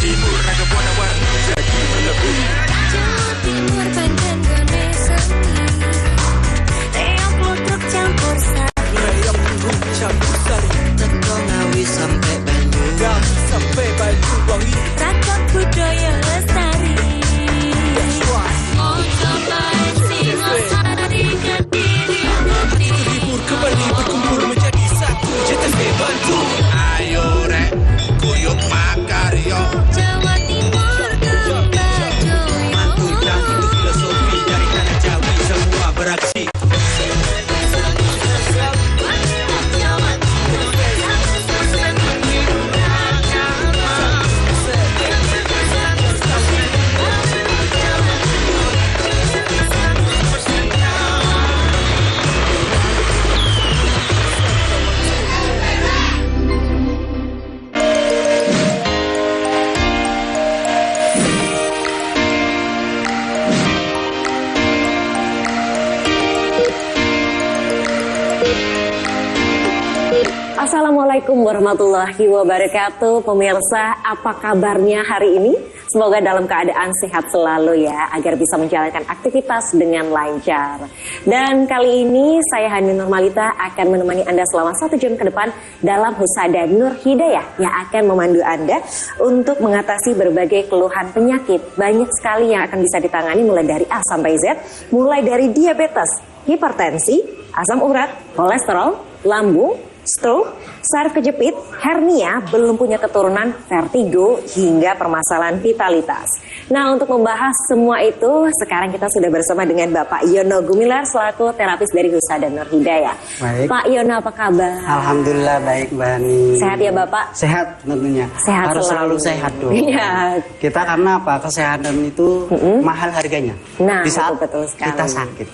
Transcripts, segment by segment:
Timur raga warna warni jadi melebur. Jawa Timur Banten gone seni. Reok lutruk campur sari. Reok lutruk campur sari. Teko Ngawi sampai Banyu. Ngawi sampai Banyuwangi. Ragam budaya lestari. Timur kembali berkumpul menjadi satu. JTV Bantul. Ayo rek, kuyuk makaryo. Jawa Timur Gembadoyo. Mantul dan itu filosofi dari tanah Jawi semua beraksi. Assalamualaikum warahmatullahi wabarakatuh. Pemirsa, apa kabarnya hari ini? Semoga dalam keadaan sehat selalu ya, agar bisa menjalankan aktivitas dengan lancar. Dan kali ini saya Hani Nurmalita akan menemani Anda selama 1 jam ke depan dalam Husada Nur Hidayah yang akan memandu Anda untuk mengatasi berbagai keluhan penyakit. Banyak sekali yang akan bisa ditangani mulai dari A sampai Z, mulai dari diabetes, hipertensi, asam urat, kolesterol, lambung, stroke, saraf kejepit, hernia, belum punya keturunan, vertigo, hingga permasalahan vitalitas. Nah, untuk membahas semua itu, sekarang kita sudah bersama dengan Bapak Yono Gumilar selaku terapis dari Husada Nur Hidayah. Baik. Pak Yono, apa kabar? Alhamdulillah baik, Mbak Hani. Sehat ya Bapak? Sehat tentunya. Sehat harus selalu sehat dong. Iya. Kita karena apa? Kesehatan itu mahal harganya. Nah, di saat betul sekali. kita sakit.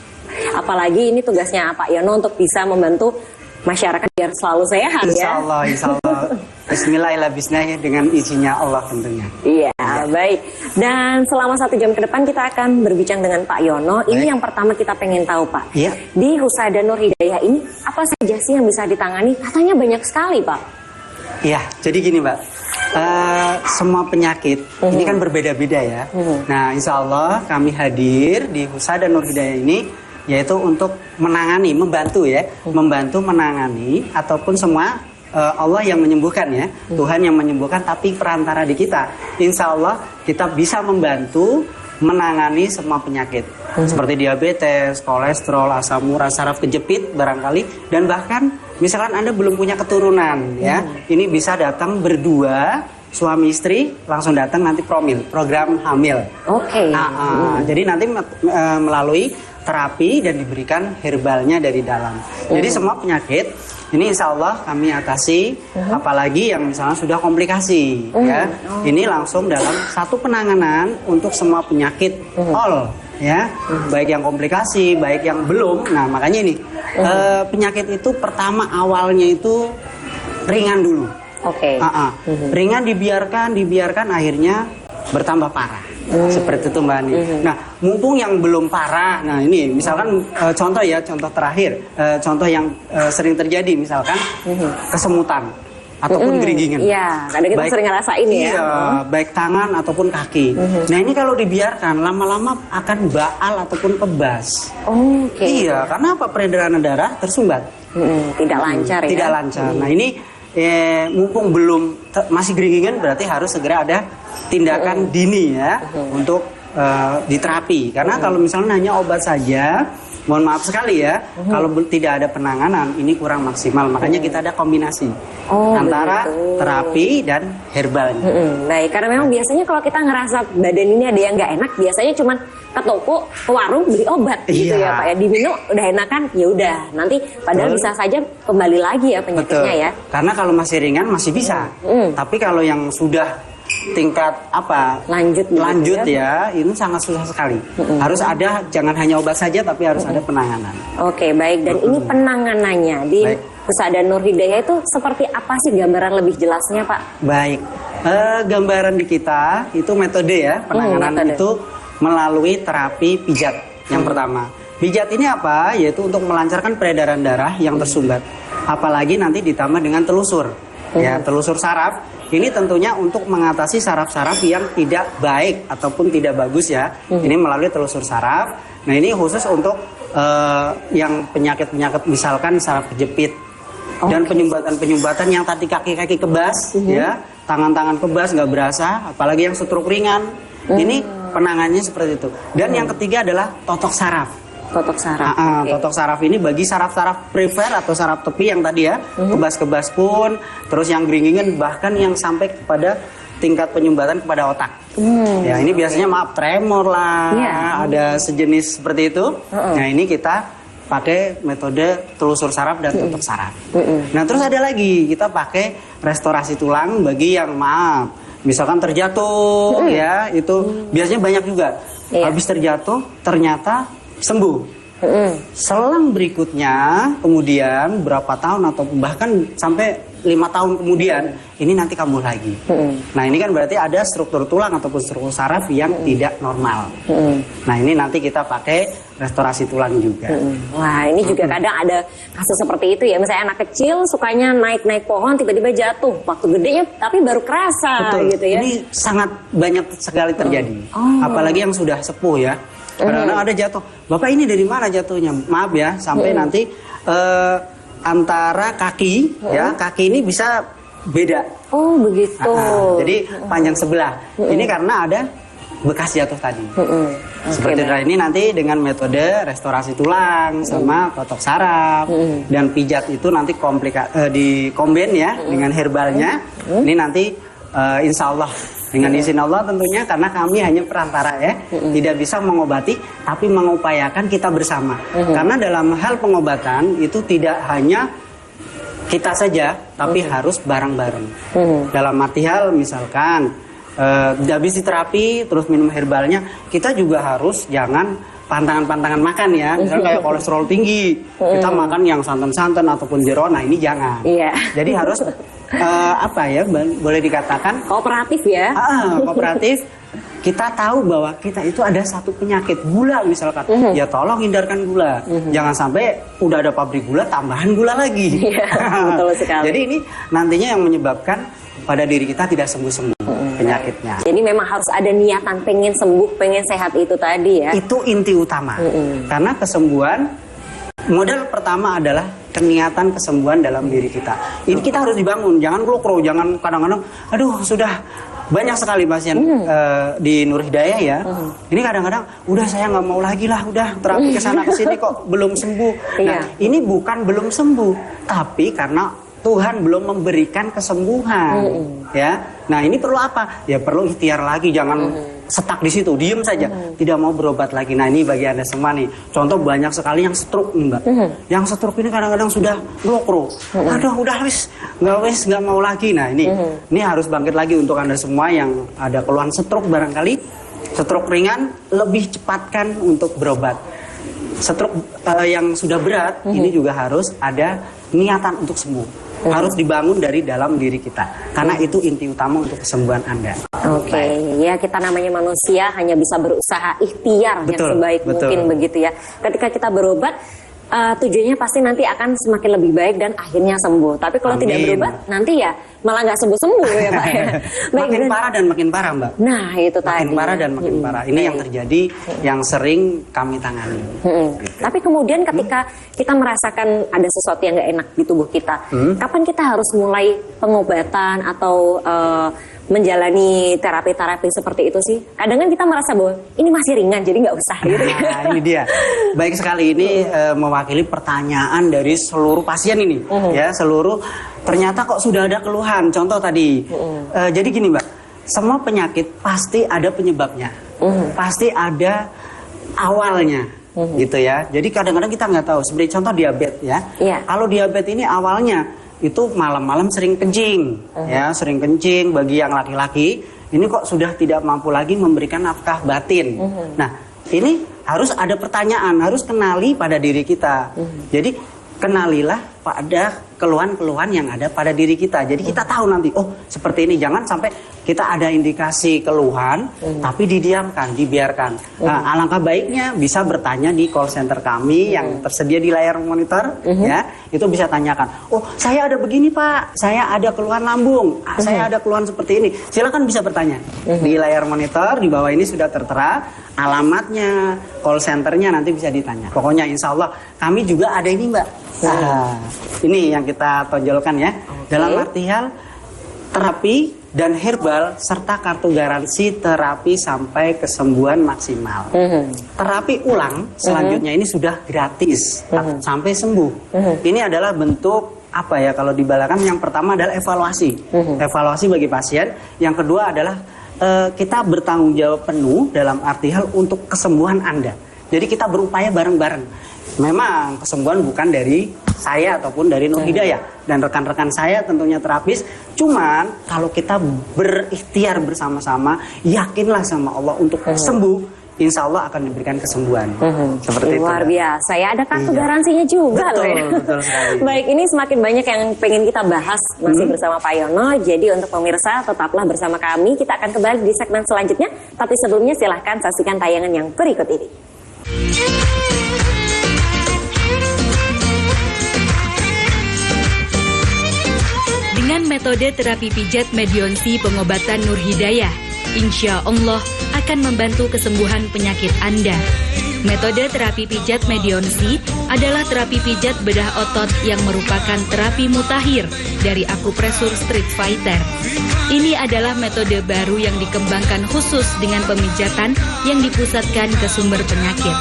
Apalagi ini tugasnya Pak Yono untuk bisa membantu masyarakat biar selalu sehat Insya ya. Allah, insya Allah. Bismillahirrahmanirrahim dengan izinnya Allah tentunya. Iya, baik. Dan selama 1 jam ke depan kita akan berbincang dengan Pak Yono. Baik. Ini yang pertama kita pengen tahu Pak. Iya. Di Husada Nur Hidayah ini apa saja sih yang bisa ditangani? Katanya banyak sekali Pak. Iya, jadi gini Mbak. Semua penyakit ini kan berbeda-beda ya. Nah, insya Allah kami hadir di Husada Nur Hidayah ini yaitu untuk menangani, membantu ya, membantu menangani ataupun semua Allah yang menyembuhkan ya, Tuhan yang menyembuhkan, tapi perantara di kita. Insya Allah kita bisa membantu menangani semua penyakit seperti diabetes, kolesterol, asam urat, saraf kejepit barangkali, dan bahkan misalkan Anda belum punya keturunan ya, ini bisa datang berdua. Suami istri langsung datang nanti program hamil. Oke. Jadi nanti melalui terapi dan diberikan herbalnya dari dalam. Jadi semua penyakit ini insya Allah kami atasi, apalagi yang misalnya sudah komplikasi ya. Ini langsung dalam satu penanganan untuk semua penyakit all ya, baik yang komplikasi, baik yang belum. Nah makanya ini penyakit itu pertama awalnya itu ringan dulu. Oke. Ringan dibiarkan akhirnya bertambah parah. Seperti itu Mbak Ani. Nah, mumpung yang belum parah, nah ini misalkan contoh terakhir, contoh yang sering terjadi misalkan kesemutan ataupun gerigingan. Iya, kadang kita sering ngerasain ya. Iya, baik tangan ataupun kaki. Nah, ini kalau dibiarkan lama-lama akan baal ataupun kebas. Oke. Iya, karena apa? Peredaran darah tersumbat. Tidak lancar ya. Tidak lancar. Nah, ini mumpung belum masih gerigingan berarti harus segera ada tindakan dini ya untuk diterapi. Karena kalau misalnya hanya obat saja, mohon maaf sekali ya, kalau tidak ada penanganan ini kurang maksimal. Makanya kita ada kombinasi antara terapi dan herbalnya. Baik, karena memang biasanya kalau kita ngerasa badan ini ada yang nggak enak, biasanya cuman ke toko, ke warung beli obat gitu ya Pak ya. Diminum udah enakan, ya udah. Nanti padahal bisa saja kembali lagi ya penyakitnya ya. Karena kalau masih ringan masih bisa. Tapi kalau yang sudah tingkat lanjut ya, ini sangat susah sekali. Harus ada, jangan hanya obat saja tapi harus ada penanganan. Oke, baik. Dan ini penanganannya di Husada Nur Hidayah itu seperti apa sih, gambaran lebih jelasnya Pak? Baik, gambaran di kita itu metode ya penanganan itu melalui terapi pijat yang pertama. Pijat ini apa? Yaitu untuk melancarkan peredaran darah yang tersumbat. Apalagi nanti ditambah dengan telusur. Ya, telusur saraf Ini tentunya untuk mengatasi saraf-saraf yang tidak baik ataupun tidak bagus ya. Ini melalui telusur saraf. Nah ini khusus untuk yang penyakit-penyakit misalkan saraf kejepit dan penyumbatan-penyumbatan yang tadi kaki-kaki kebas, ya, tangan-tangan kebas nggak berasa, apalagi yang stroke ringan. Ini penanganannya seperti itu. Dan yang ketiga adalah totok saraf. Totok saraf. Totok saraf ini bagi saraf-saraf prefer atau saraf tepi yang tadi ya, kebas-kebas pun, terus yang geringgingan, bahkan yang sampai kepada tingkat penyumbatan kepada otak. Ya ini biasanya maaf tremor lah, ada sejenis seperti itu. Nah ini kita pakai metode telusur saraf dan totok saraf. Nah terus ada lagi kita pakai restorasi tulang bagi yang maaf, misalkan terjatuh, ya itu biasanya banyak juga. Habis terjatuh ternyata sembuh. Selang berikutnya kemudian berapa tahun atau bahkan sampai 5 tahun kemudian ini nanti kambuh lagi. Nah ini kan berarti ada struktur tulang ataupun struktur saraf yang tidak normal. Nah ini nanti kita pakai restorasi tulang juga. Wah ini juga kadang ada kasus seperti itu ya. Misalnya anak kecil sukanya naik-naik pohon tiba-tiba jatuh. Waktu gedenya tapi baru kerasa. Betul. Gitu ya. Ini sangat banyak sekali terjadi. Apalagi yang sudah sepuh ya. Kadang-kadang ada jatuh. Bapak ini dari mana jatuhnya? Maaf ya, sampai nanti antara kaki, ya kaki ini bisa beda. Oh begitu. Jadi panjang sebelah. Ini karena ada bekas jatuh tadi. Seperti ini nanti dengan metode restorasi tulang sama totok saraf dan pijat itu nanti di combine ya dengan herbalnya. Ini nanti insya Allah dengan izin Allah tentunya, karena kami hanya perantara ya, tidak bisa mengobati tapi mengupayakan kita bersama. Karena dalam hal pengobatan itu tidak hanya kita saja, tapi harus bareng-bareng. Dalam arti hal misalkan habis terapi terus minum herbalnya, kita juga harus jangan pantangan-pantangan makan ya, misalnya kayak kolesterol tinggi, kita makan yang santan-santan ataupun jeroan, nah ini jangan. Jadi harus apa ya, boleh dikatakan kooperatif ya. Kooperatif. Kita tahu bahwa kita itu ada satu penyakit gula misalkan, ya tolong hindarkan gula. Jangan sampai udah ada pabrik gula tambahan gula lagi. Betul sekali. Jadi ini nantinya yang menyebabkan pada diri kita tidak sembuh-sembuh penyakitnya. Jadi memang harus ada niatan pengen sembuh, pengen sehat itu tadi ya. Itu inti utama. Karena kesembuhan, modal pertama adalah keniatan kesembuhan dalam diri kita. Ini kita harus dibangun, jangan klokro, jangan kadang-kadang, aduh sudah banyak sekali pasien di Nur Hidayah ya. Ini kadang-kadang udah saya nggak mau lagi lah, udah terapi kesana kesini kok belum sembuh. Nah ini bukan belum sembuh, tapi karena Tuhan belum memberikan kesembuhan, ya. Nah ini perlu apa? Ya perlu ikhtiar lagi, jangan stuck di situ, diem saja, tidak mau berobat lagi. Nah ini bagi Anda semua nih, contoh banyak sekali yang stroke nih Mbak. Yang stroke ini kadang-kadang sudah glokro, aduh udah nggak mau lagi. Nah ini harus bangkit lagi untuk Anda semua yang ada keluhan stroke barangkali, stroke ringan, lebih cepatkan untuk berobat. Stroke yang sudah berat, ini juga harus ada niatan untuk sembuh. Harus dibangun dari dalam diri kita, karena itu inti utama untuk kesembuhan Anda. Oke, ya kita namanya manusia hanya bisa berusaha ikhtiar yang sebaik mungkin begitu ya. Ketika kita berobat, tujuannya pasti nanti akan semakin lebih baik dan akhirnya sembuh. Tapi kalau tidak berobat, nanti ya malah nggak sembuh-sembuh ya Pak. Makin parah dan makin parah Mbak. Nah itu tadi. Makin parah dan makin parah. Ini yang terjadi, yang sering kami tangani. Gitu. Tapi kemudian ketika kita merasakan ada sesuatu yang nggak enak di tubuh kita, kapan kita harus mulai pengobatan atau menjalani terapi-terapi seperti itu sih? Kadang kan kita merasa bahwa ini masih ringan, jadi nggak usah gitu. Nah, ini dia. Baik sekali, ini mewakili pertanyaan dari seluruh pasien ini. Ya, seluruh ternyata kok sudah ada keluhan. Contoh tadi. Jadi gini Mbak, semua penyakit pasti ada penyebabnya. Pasti ada awalnya. Gitu ya. Jadi kadang-kadang kita nggak tahu. Seperti contoh diabetes ya. Kalau diabetes ini awalnya itu malam-malam sering kencing, ya sering kencing bagi yang laki-laki. Ini kok sudah tidak mampu lagi memberikan nafkah batin. Nah, ini harus ada pertanyaan, harus kenali pada diri kita. Jadi kenalilah pada keluhan-keluhan yang ada pada diri kita. Jadi kita tahu nanti, oh seperti ini. Jangan sampai kita ada indikasi keluhan, tapi didiamkan, dibiarkan. Nah, alangkah baiknya bisa bertanya di call center kami yang tersedia di layar monitor, ya. Itu bisa tanyakan, oh saya ada begini Pak, saya ada keluhan lambung, saya ada keluhan seperti ini. Silakan bisa bertanya di layar monitor. Di bawah ini sudah tertera alamatnya, call centernya, nanti bisa ditanya. Pokoknya insya Allah kami juga ada ini Mbak. Nah, ini yang kita tonjolkan ya. Dalam artian terapi dan herbal serta kartu garansi terapi sampai kesembuhan maksimal. Terapi ulang selanjutnya ini sudah gratis sampai sembuh. Ini adalah bentuk apa ya, kalau dibalakan yang pertama adalah evaluasi. Evaluasi bagi pasien. Yang kedua adalah kita bertanggung jawab penuh dalam arti hal untuk kesembuhan Anda. Jadi kita berupaya bareng-bareng. Memang kesembuhan bukan dari saya ataupun dari Nur Hidayah dan rekan-rekan saya tentunya terapis. Cuman kalau kita berikhtiar bersama-sama, yakinlah sama Allah untuk sembuh, insya Allah akan diberikan kesembuhan. Seperti itu. Luar biasa ya, ada kartu garansinya juga loh ya. Betul sekali. Baik, ini semakin banyak yang pengen kita bahas masih bersama Pak Yono. Jadi untuk pemirsa tetaplah bersama kami. Kita akan kembali di segmen selanjutnya. Tapi sebelumnya silahkan saksikan tayangan yang berikut ini. Dengan metode terapi pijat Medionsi pengobatan Nur Hidayah, insya Allah akan membantu kesembuhan penyakit Anda. Metode terapi pijat Medionsi adalah terapi pijat bedah otot yang merupakan terapi mutakhir dari akupresur Street Fighter. Ini adalah metode baru yang dikembangkan khusus dengan pemijatan yang dipusatkan ke sumber penyakit,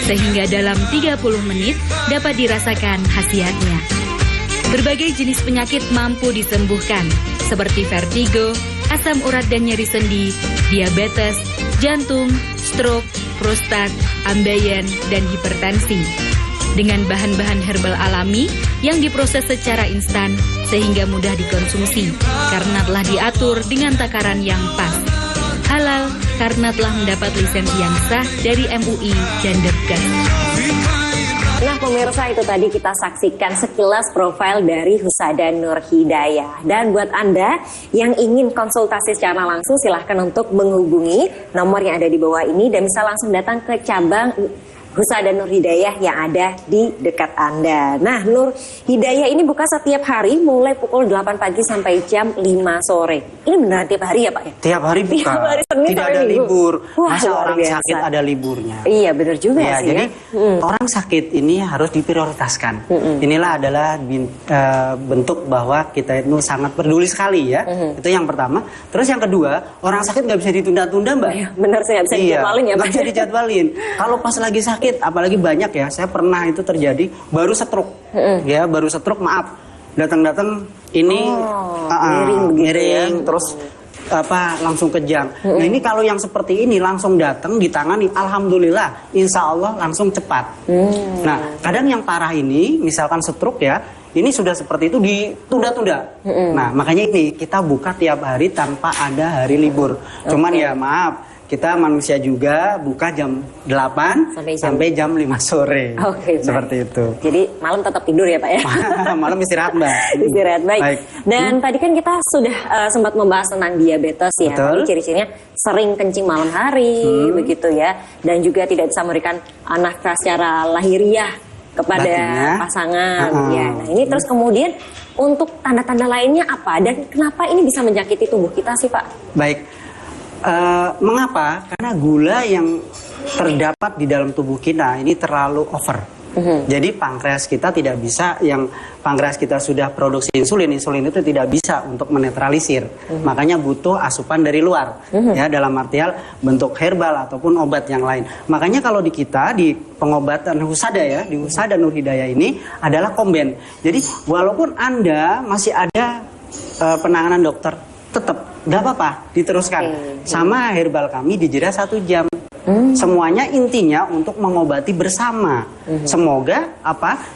sehingga dalam 30 menit dapat dirasakan khasiatnya. Berbagai jenis penyakit mampu disembuhkan, seperti vertigo, asam urat dan nyeri sendi, diabetes, jantung, stroke, prostat, ambeien, dan hipertensi. Dengan bahan-bahan herbal alami yang diproses secara instan sehingga mudah dikonsumsi, karena telah diatur dengan takaran yang pas. Halal karena telah mendapat lisensi yang sah dari MUI dan Depkes. Nah pemirsa, itu tadi kita saksikan sekilas profil dari Husada Nur Hidayah. Dan buat Anda yang ingin konsultasi secara langsung, silahkan untuk menghubungi nomor yang ada di bawah ini dan bisa langsung datang ke cabang Husada Nur Hidayah yang ada di dekat Anda. Nah, Nur Hidayah ini buka setiap hari mulai pukul 8 pagi sampai jam 5 sore. Ini beneran tiap hari ya Pak ya? Tiap hari buka. Tiap hari Senin tidak sampai ada Minggu. libur. Wah, masa luar orang biasa. sakit ada liburnya? Iya bener juga Ya, sih jadi ya. orang sakit ini harus diprioritaskan. Inilah adalah bentuk bahwa kita itu sangat peduli sekali ya. Itu yang pertama. Terus yang kedua, orang sakit nggak bisa ditunda-tunda Mbak. Iya, bener sih nggak bisa dijadwalin ya Pak. Nggak bisa dijadwalin. Kalau pas lagi sakit, apalagi banyak ya. Saya pernah itu terjadi baru stroke. Ya, baru stroke, maaf. Datang-datang ini miring, terus langsung kejang. Nah ini kalau yang seperti ini langsung datang ditangani, alhamdulillah, insya Allah langsung cepat. Nah kadang yang parah ini, misalkan stroke ya, ini sudah seperti itu ditunda-tunda. Nah makanya ini kita buka tiap hari tanpa ada hari libur. Cuman ya maaf, kita manusia juga buka jam 8 sampai jam 5 sore. Seperti itu. Jadi malam tetap tidur ya Pak ya? Malam istirahat Mbak. Istirahat, baik. Dan tadi kan kita sudah sempat membahas tentang diabetes ya. Jadi ciri-cirinya sering kencing malam hari, begitu ya. Dan juga tidak bisa memberikan anak secara lahiriah kepada pasangan. Ya. Nah ini terus kemudian untuk tanda-tanda lainnya apa? Dan kenapa ini bisa menjangkiti tubuh kita sih Pak? Baik. Mengapa? Karena gula yang terdapat di dalam tubuh kita ini terlalu over. Jadi pankreas kita tidak bisa, yang pankreas kita sudah produksi insulin itu tidak bisa untuk menetralisir. Makanya butuh asupan dari luar. Ya, dalam artian bentuk herbal ataupun obat yang lain. Makanya kalau di kita di pengobatan Husada ya, di Husada Nur Hidayah ini adalah komben. Jadi walaupun Anda masih ada penanganan dokter, tetap nggak apa-apa, diteruskan. Sama herbal kami dijeda 1 jam. Semuanya intinya untuk mengobati bersama. Semoga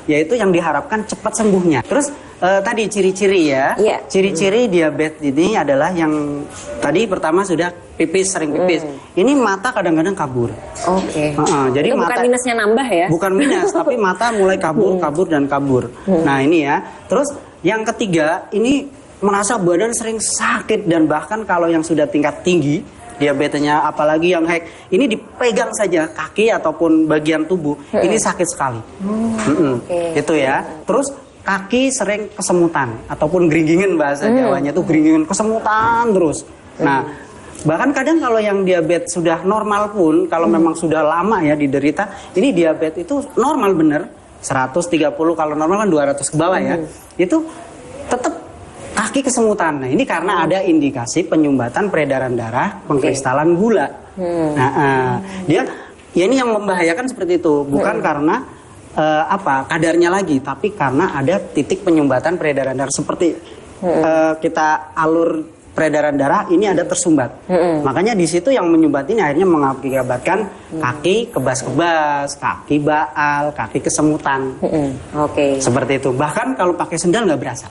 yaitu yang diharapkan cepat sembuhnya. Terus tadi ciri-ciri ya. Iya. Ciri-ciri diabetes ini adalah yang tadi pertama sudah pipis, sering pipis. Ini mata kadang-kadang kabur. Oke. Jadi Itu mata bukan minusnya nambah ya? bukan minus, tapi mata mulai kabur dan kabur. Nah ini ya. Terus yang ketiga, ini merasa badan sering sakit dan bahkan kalau yang sudah tingkat tinggi diabetesnya, apalagi yang hack, ini dipegang saja kaki ataupun bagian tubuh, ini sakit sekali. Itu ya. Terus kaki sering kesemutan ataupun geringgingen, bahasa Jawanya itu geringgingen, kesemutan terus. Nah, bahkan kadang kalau yang diabetes sudah normal pun, kalau memang sudah lama ya diderita, ini diabetes itu normal bener, 130, kalau normal kan 200 ke bawah ya, itu tetap kaki kesemutan. Nah, ini karena ada indikasi penyumbatan peredaran darah, pengkristalan gula. Dia ya ini yang membahayakan seperti itu, bukan karena kadarnya lagi, tapi karena ada titik penyumbatan peredaran darah seperti kita alur peredaran darah ini ada tersumbat. Makanya di situ yang menyumbat ini akhirnya mengakibatkan kaki kebas-kebas, kaki baal, kaki kesemutan. Seperti itu. Bahkan kalau pakai sendal nggak berasa.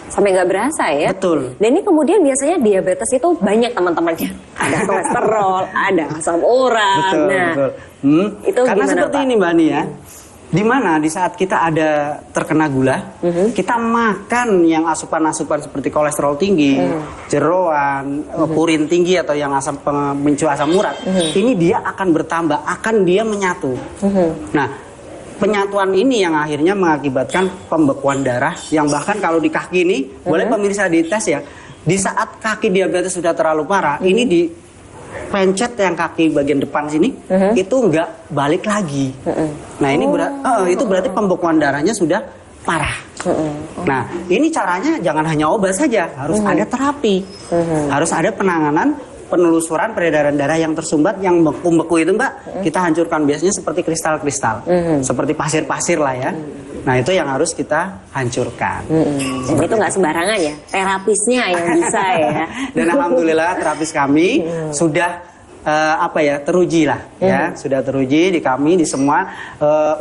Sampai nggak berasa ya? Betul. Dan ini kemudian biasanya diabetes itu banyak teman-temannya. Ada kolesterol, ada asam urat. Betul, Nah, betul. itu karena gimana, seperti Pak? ini Mbak Ani ya. Di mana di saat kita ada terkena gula, kita makan yang asupan-asupan seperti kolesterol tinggi, jeroan, purin tinggi atau yang pemicu asam urat, ini dia akan bertambah, akan dia menyatu. Nah, penyatuan ini yang akhirnya mengakibatkan pembekuan darah, yang bahkan kalau di kaki ini, boleh pemirsa dites ya, di saat kaki diabetes sudah terlalu parah, ini di pencet yang kaki bagian depan sini itu nggak balik lagi. Nah ini itu berarti pembekuan darahnya sudah parah. Nah ini caranya jangan hanya obat saja, harus ada terapi, harus ada penanganan penelusuran peredaran darah yang tersumbat, yang beku-beku itu Mbak, kita hancurkan biasanya seperti kristal-kristal, seperti pasir-pasir lah ya. Nah itu yang harus kita hancurkan. Dan itu nggak sembarangan ya, terapisnya yang bisa ya. Dan alhamdulillah terapis kami sudah teruji lah ya, sudah teruji di kami di semua.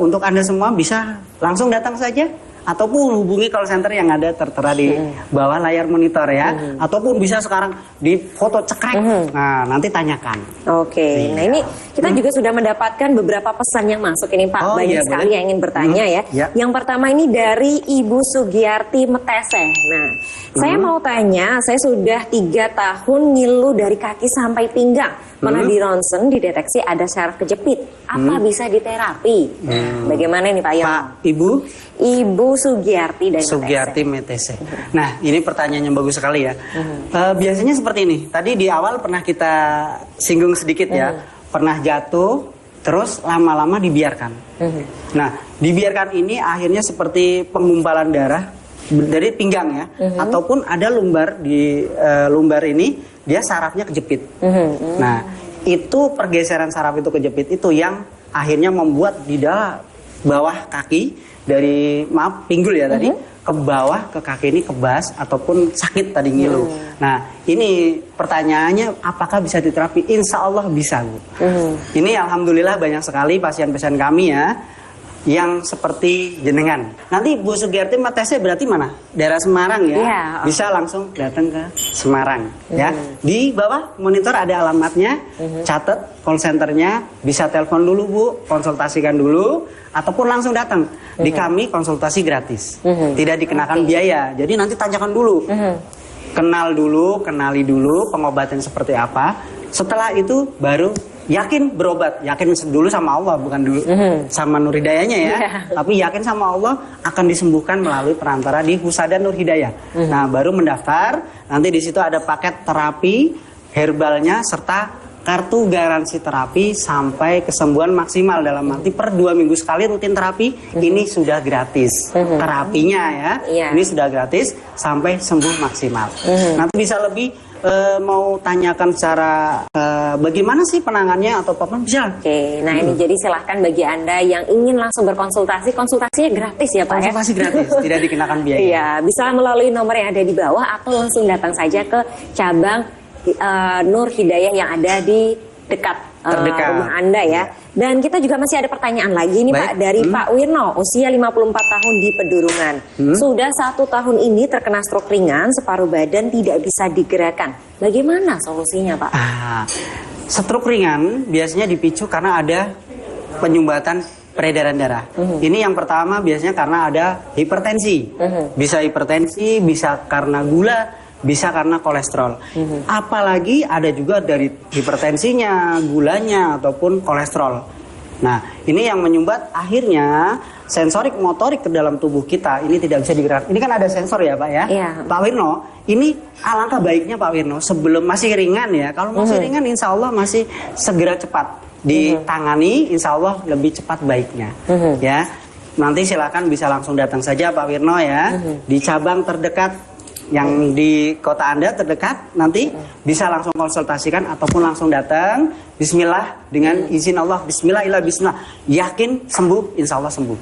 Untuk Anda semua bisa langsung datang saja ataupun hubungi call center yang ada tertera di bawah layar monitor ya, ataupun bisa sekarang di foto cekrek. Nah nanti tanyakan. Nah ini kita juga sudah mendapatkan beberapa pesan yang masuk ini Pak. Banyak sekali yang ingin bertanya ya. Yang pertama ini dari Ibu Sugiyarti Metese. Nah saya mau tanya, saya sudah 3 tahun ngilu dari kaki sampai pinggang. Pernah di ronsen dideteksi ada syaraf kejepit. Apa bisa diterapi? Bagaimana ini Pak Yon? Pak, Ibu Sugiyarti dari Sugiyarti Metese. Nah, ini pertanyaan yang bagus sekali ya. Biasanya seperti ini. Tadi di awal pernah kita singgung sedikit ya. Pernah jatuh, terus lama-lama dibiarkan. Nah, dibiarkan ini akhirnya seperti penggumpalan darah dari pinggang ya, ataupun ada lumbar di lumbar ini dia sarafnya kejepit. Nah, itu pergeseran saraf itu kejepit itu yang akhirnya membuat di bawah kaki dari pinggul ya tadi ke bawah ke kaki ini kebas ataupun sakit tadi ngilu. Nah, ini pertanyaannya apakah bisa diterapi? Insya Allah bisa, Bu. Ini alhamdulillah banyak sekali pasien-pasien kami ya yang seperti jenengan. Nanti Bu Sugiyarti Metese berarti mana? Daerah Semarang ya? Bisa langsung datang ke Semarang ya. Di bawah monitor ada alamatnya, catat call centernya, bisa telepon dulu Bu, konsultasikan dulu, ataupun langsung datang. Di kami konsultasi gratis, tidak dikenakan biaya. Jadi nanti tanyakan dulu, kenali dulu pengobatan seperti apa. Setelah itu baru yakin berobat, yakin dulu sama Allah, bukan dulu sama Nur Hidayahnya ya, tapi yakin sama Allah akan disembuhkan melalui perantara di Husada Nur Hidayah. Nah, baru mendaftar, nanti di situ ada paket terapi herbalnya serta kartu garansi terapi sampai kesembuhan maksimal, dalam arti per 2 minggu sekali rutin terapi, ini sudah gratis. Terapinya ya, ini sudah gratis sampai sembuh maksimal. Nanti bisa lebih mau tanyakan secara bagaimana sih penangannya atau apa bisa. Nah ini jadi silahkan bagi Anda yang ingin langsung berkonsultasi, konsultasinya gratis ya Pak. Konsultasi gratis, tidak dikenakan biaya. Iya, bisa melalui nomor yang ada di bawah atau langsung datang saja ke cabang Nur Hidayah yang ada di dekat terdekat rumah Anda ya. Dan kita juga masih ada pertanyaan lagi nih Pak dari Pak Wirno, usia 54 tahun di Pedurungan. Sudah 1 tahun ini terkena stroke ringan, separuh badan tidak bisa digerakkan. Bagaimana solusinya Pak? Stroke ringan biasanya dipicu karena ada penyumbatan peredaran darah. Ini yang pertama biasanya karena ada hipertensi. Bisa hipertensi, bisa karena gula, bisa karena kolesterol. Apalagi ada juga dari hipertensinya, gulanya, ataupun kolesterol. Nah, ini yang menyumbat akhirnya sensorik motorik ke dalam tubuh kita ini tidak bisa digerakkan. Ini kan ada sensor ya Pak ya? Pak Wirno, ini alangkah baiknya Pak Wirno sebelum masih ringan ya. Kalau masih ringan insya Allah masih segera cepat ditangani, insya Allah lebih cepat baiknya. Ya, nanti silakan bisa langsung datang saja Pak Wirno ya di cabang terdekat yang di kota Anda terdekat, nanti bisa langsung konsultasikan ataupun langsung datang. Bismillah, dengan izin Allah, bismillah, yakin sembuh, insya Allah sembuh.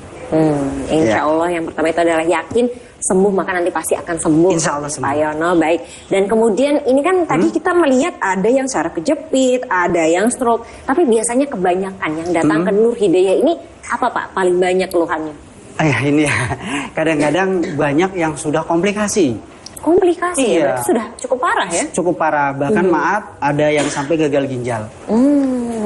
Insya Allah yang pertama itu adalah yakin sembuh, maka nanti pasti akan sembuh. Insya Allah sembuh. Pak Yono, baik. Dan kemudian ini kan tadi kita melihat ada yang saraf kejepit, ada yang stroke, tapi biasanya kebanyakan yang datang ke Nur Hidayah ini apa Pak paling banyak keluhannya? Ini ya, kadang-kadang banyak yang sudah komplikasi. Komplikasi ya, berarti sudah cukup parah ya? Cukup parah, bahkan maaf ada yang sampai gagal ginjal.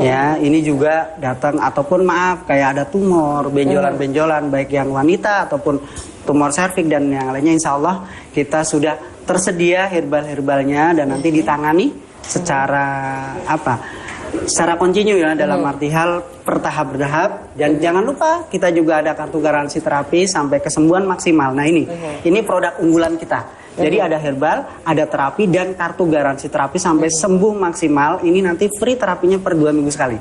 Ya, ini juga datang ataupun maaf kayak ada tumor, benjolan-benjolan baik yang wanita ataupun tumor serviks dan yang lainnya. Insya Allah kita sudah tersedia herbal-herbalnya dan nanti ditangani secara secara kontinu ya, dalam arti hal bertahap-bertahap. Dan jangan lupa kita juga ada kartu garansi terapi sampai kesembuhan maksimal. Nah ini produk unggulan kita. Jadi ada herbal, ada terapi, dan kartu garansi terapi sampai sembuh maksimal. Ini nanti free terapinya per 2 minggu sekali.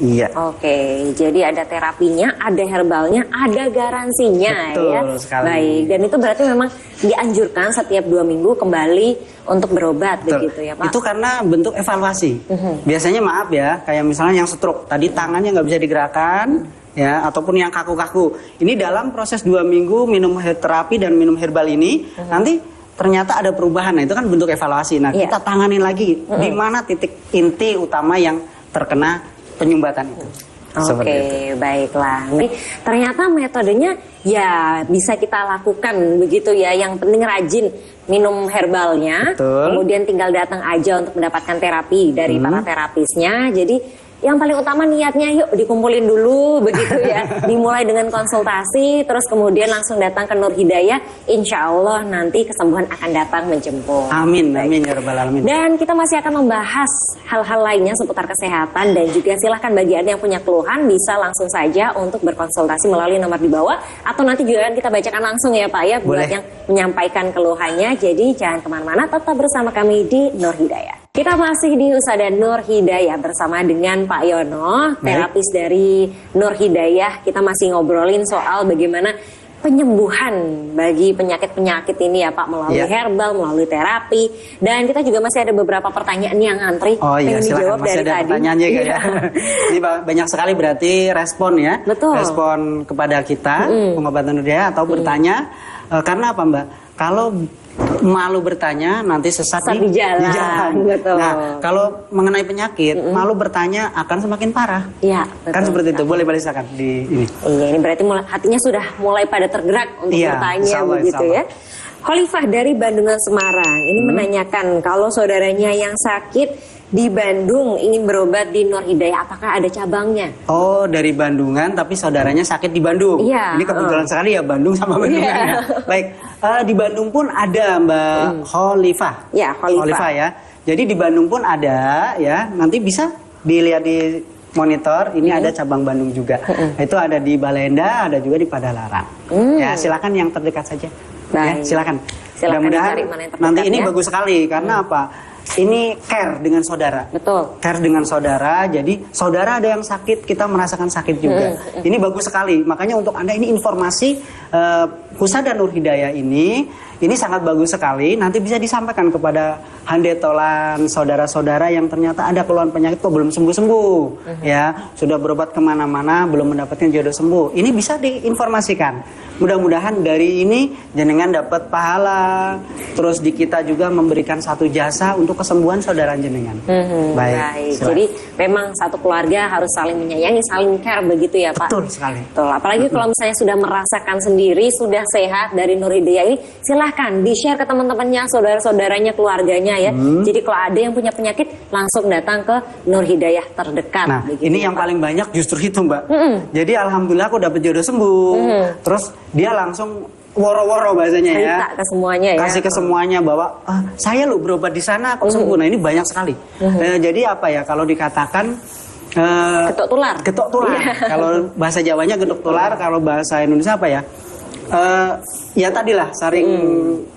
Iya. Oke, jadi ada terapinya, ada herbalnya, ada garansinya. Betul sekali. Baik, dan itu berarti memang dianjurkan setiap 2 minggu kembali untuk berobat. Betul. Begitu ya Pak? Itu karena bentuk evaluasi. Biasanya maaf ya, kayak misalnya yang stroke, tadi tangannya nggak bisa digerakkan, ya, ataupun yang kaku-kaku. Ini dalam proses 2 minggu minum terapi dan minum herbal ini, nanti ternyata ada perubahan. Nah, itu kan bentuk evaluasi. Nah, kita tanganin lagi di mana titik inti utama yang terkena penyumbatan itu. Oke, baiklah. Ternyata metodenya ya bisa kita lakukan begitu ya. Yang penting rajin minum herbalnya. Betul. Kemudian tinggal datang aja untuk mendapatkan terapi dari para terapisnya. Jadi yang paling utama niatnya yuk dikumpulin dulu begitu ya. Dimulai dengan konsultasi, terus kemudian langsung datang ke Nur Hidayah. Insya Allah nanti kesembuhan akan datang menjemput. Amin, amin ya rabbal alamin. Dan kita masih akan membahas hal-hal lainnya seputar kesehatan. Dan juga silahkan bagi Anda yang punya keluhan bisa langsung saja untuk berkonsultasi melalui nomor di bawah. Atau nanti juga kita bacakan langsung ya Pak ya, buat yang menyampaikan keluhannya. Jadi jangan kemana-mana, tetap bersama kami di Nur Hidayah. Kita masih di Husada Nur Hidayah bersama dengan Pak Yono, terapis dari Nur Hidayah. Kita masih ngobrolin soal bagaimana penyembuhan bagi penyakit-penyakit ini ya Pak, melalui herbal, melalui terapi. Dan kita juga masih ada beberapa pertanyaan yang ngantri. Oh iya, pengen dijawab masih dari ada tadi. Pertanyaannya ya. Ini banyak sekali berarti respon ya. Betul. Respon kepada kita, pengobatan Nur Hidayah, atau bertanya. Karena apa Mbak? Kalau malu bertanya nanti sesat di jalan. Betul. Nah, kalau mengenai penyakit, malu bertanya akan semakin parah. Iya, Kan seperti itu. Boleh silakan di ini. Iya, ini berarti hatinya sudah mulai pada tergerak untuk bertanya insya begitu Allah. ya. Khalifah dari Bandungan Semarang ini menanyakan kalau saudaranya yang sakit di Bandung ingin berobat di Nur Hidayah, apakah ada cabangnya? Oh, dari Bandungan tapi saudaranya sakit di Bandung. Iya. Ini kebetulan sekali ya Bandung sama Bandungan ya. Baik, di Bandung pun ada Mbak Khalifah. Ya, Khalifah ya. Jadi di Bandung pun ada ya. Nanti bisa dilihat di monitor. Ini ada cabang Bandung juga. Itu ada di Balenda, ada juga di Padalarang. Ya, silakan yang terdekat saja. Ya, silakan. Mudah-mudahan nanti ini bagus sekali karena apa? Ini care dengan saudara. Betul. Care dengan saudara. Jadi saudara ada yang sakit, kita merasakan sakit juga. Ini bagus sekali. Makanya untuk Anda ini informasi Husada Nur Hidayah ini ini sangat bagus sekali. Nanti bisa disampaikan kepada handetolan saudara-saudara yang ternyata ada keluhan penyakit kok belum sembuh-sembuh, ya sudah berobat kemana-mana belum mendapatkan jodoh sembuh. Ini bisa diinformasikan. Mudah-mudahan dari ini jenengan dapat pahala. Terus di kita juga memberikan satu jasa untuk kesembuhan saudara jenengan. Baik. Jadi memang satu keluarga harus saling menyayangi, saling care begitu ya Pak. Betul sekali. Betul. Apalagi kalau misalnya sudah merasakan sendiri, sudah sehat dari Nur Hidayah ini, silahkan di-share ke teman-temannya, saudara-saudaranya, keluarganya ya. Jadi kalau ada yang punya penyakit, langsung datang ke Nur Hidayah terdekat. Nah, begitu, ini ya, yang Pak. paling banyak justru itu Mbak. Jadi alhamdulillah aku dapat jodoh sembuh. Terus dia langsung woro-woro bahasanya ya. Cerita ke semuanya ya. Kasih ke semuanya bahwa saya lo berobat di sana kok sembuh. Nah ini banyak sekali. Jadi apa ya kalau dikatakan Getok tular. Getok tular. Kalau bahasa Jawanya getok tular, kalau bahasa Indonesia apa ya? Ya tadilah sering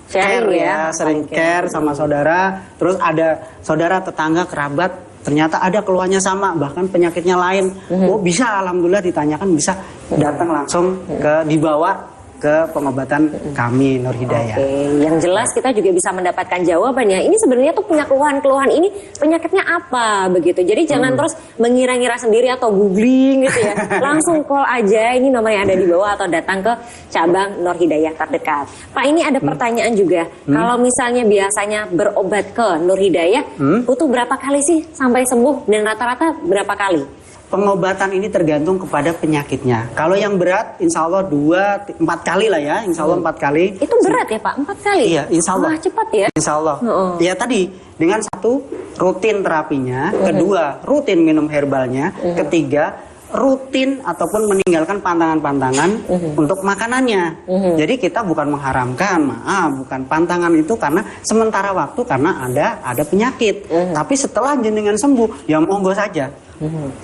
Sharing care ya. sering care sama saudara. Terus ada saudara, tetangga, kerabat, ternyata ada keluhannya sama, bahkan penyakitnya lain. Oh bisa, alhamdulillah ditanyakan bisa datang langsung dibawa ke pengobatan kami Nur Hidayah. Oke, yang jelas kita juga bisa mendapatkan jawabannya. Ini sebenarnya tuh punya keluhan-keluhan ini penyakitnya apa begitu. Jadi jangan terus mengira-ngira sendiri atau googling gitu ya. Langsung call aja, ini nomor yang ada di bawah atau datang ke cabang Nur Hidayah terdekat. Pak, ini ada pertanyaan juga. Kalau misalnya biasanya berobat ke Nur Hidayah, butuh berapa kali sih sampai sembuh dan rata-rata berapa kali? Pengobatan ini tergantung kepada penyakitnya. Kalau yang berat, insya Allah 2-4 kali lah ya, insya Allah 4 kali. Itu berat ya Pak, 4 kali? Iya, insya Allah. Wah, cepat ya? Insya Allah. Ya tadi, dengan satu, rutin terapinya. Kedua, rutin minum herbalnya. Ketiga, rutin ataupun meninggalkan pantangan-pantangan untuk makanannya. Jadi kita bukan mengharamkan, bukan pantangan itu karena sementara waktu karena ada penyakit. Tapi setelah jenengan sembuh, ya monggo saja.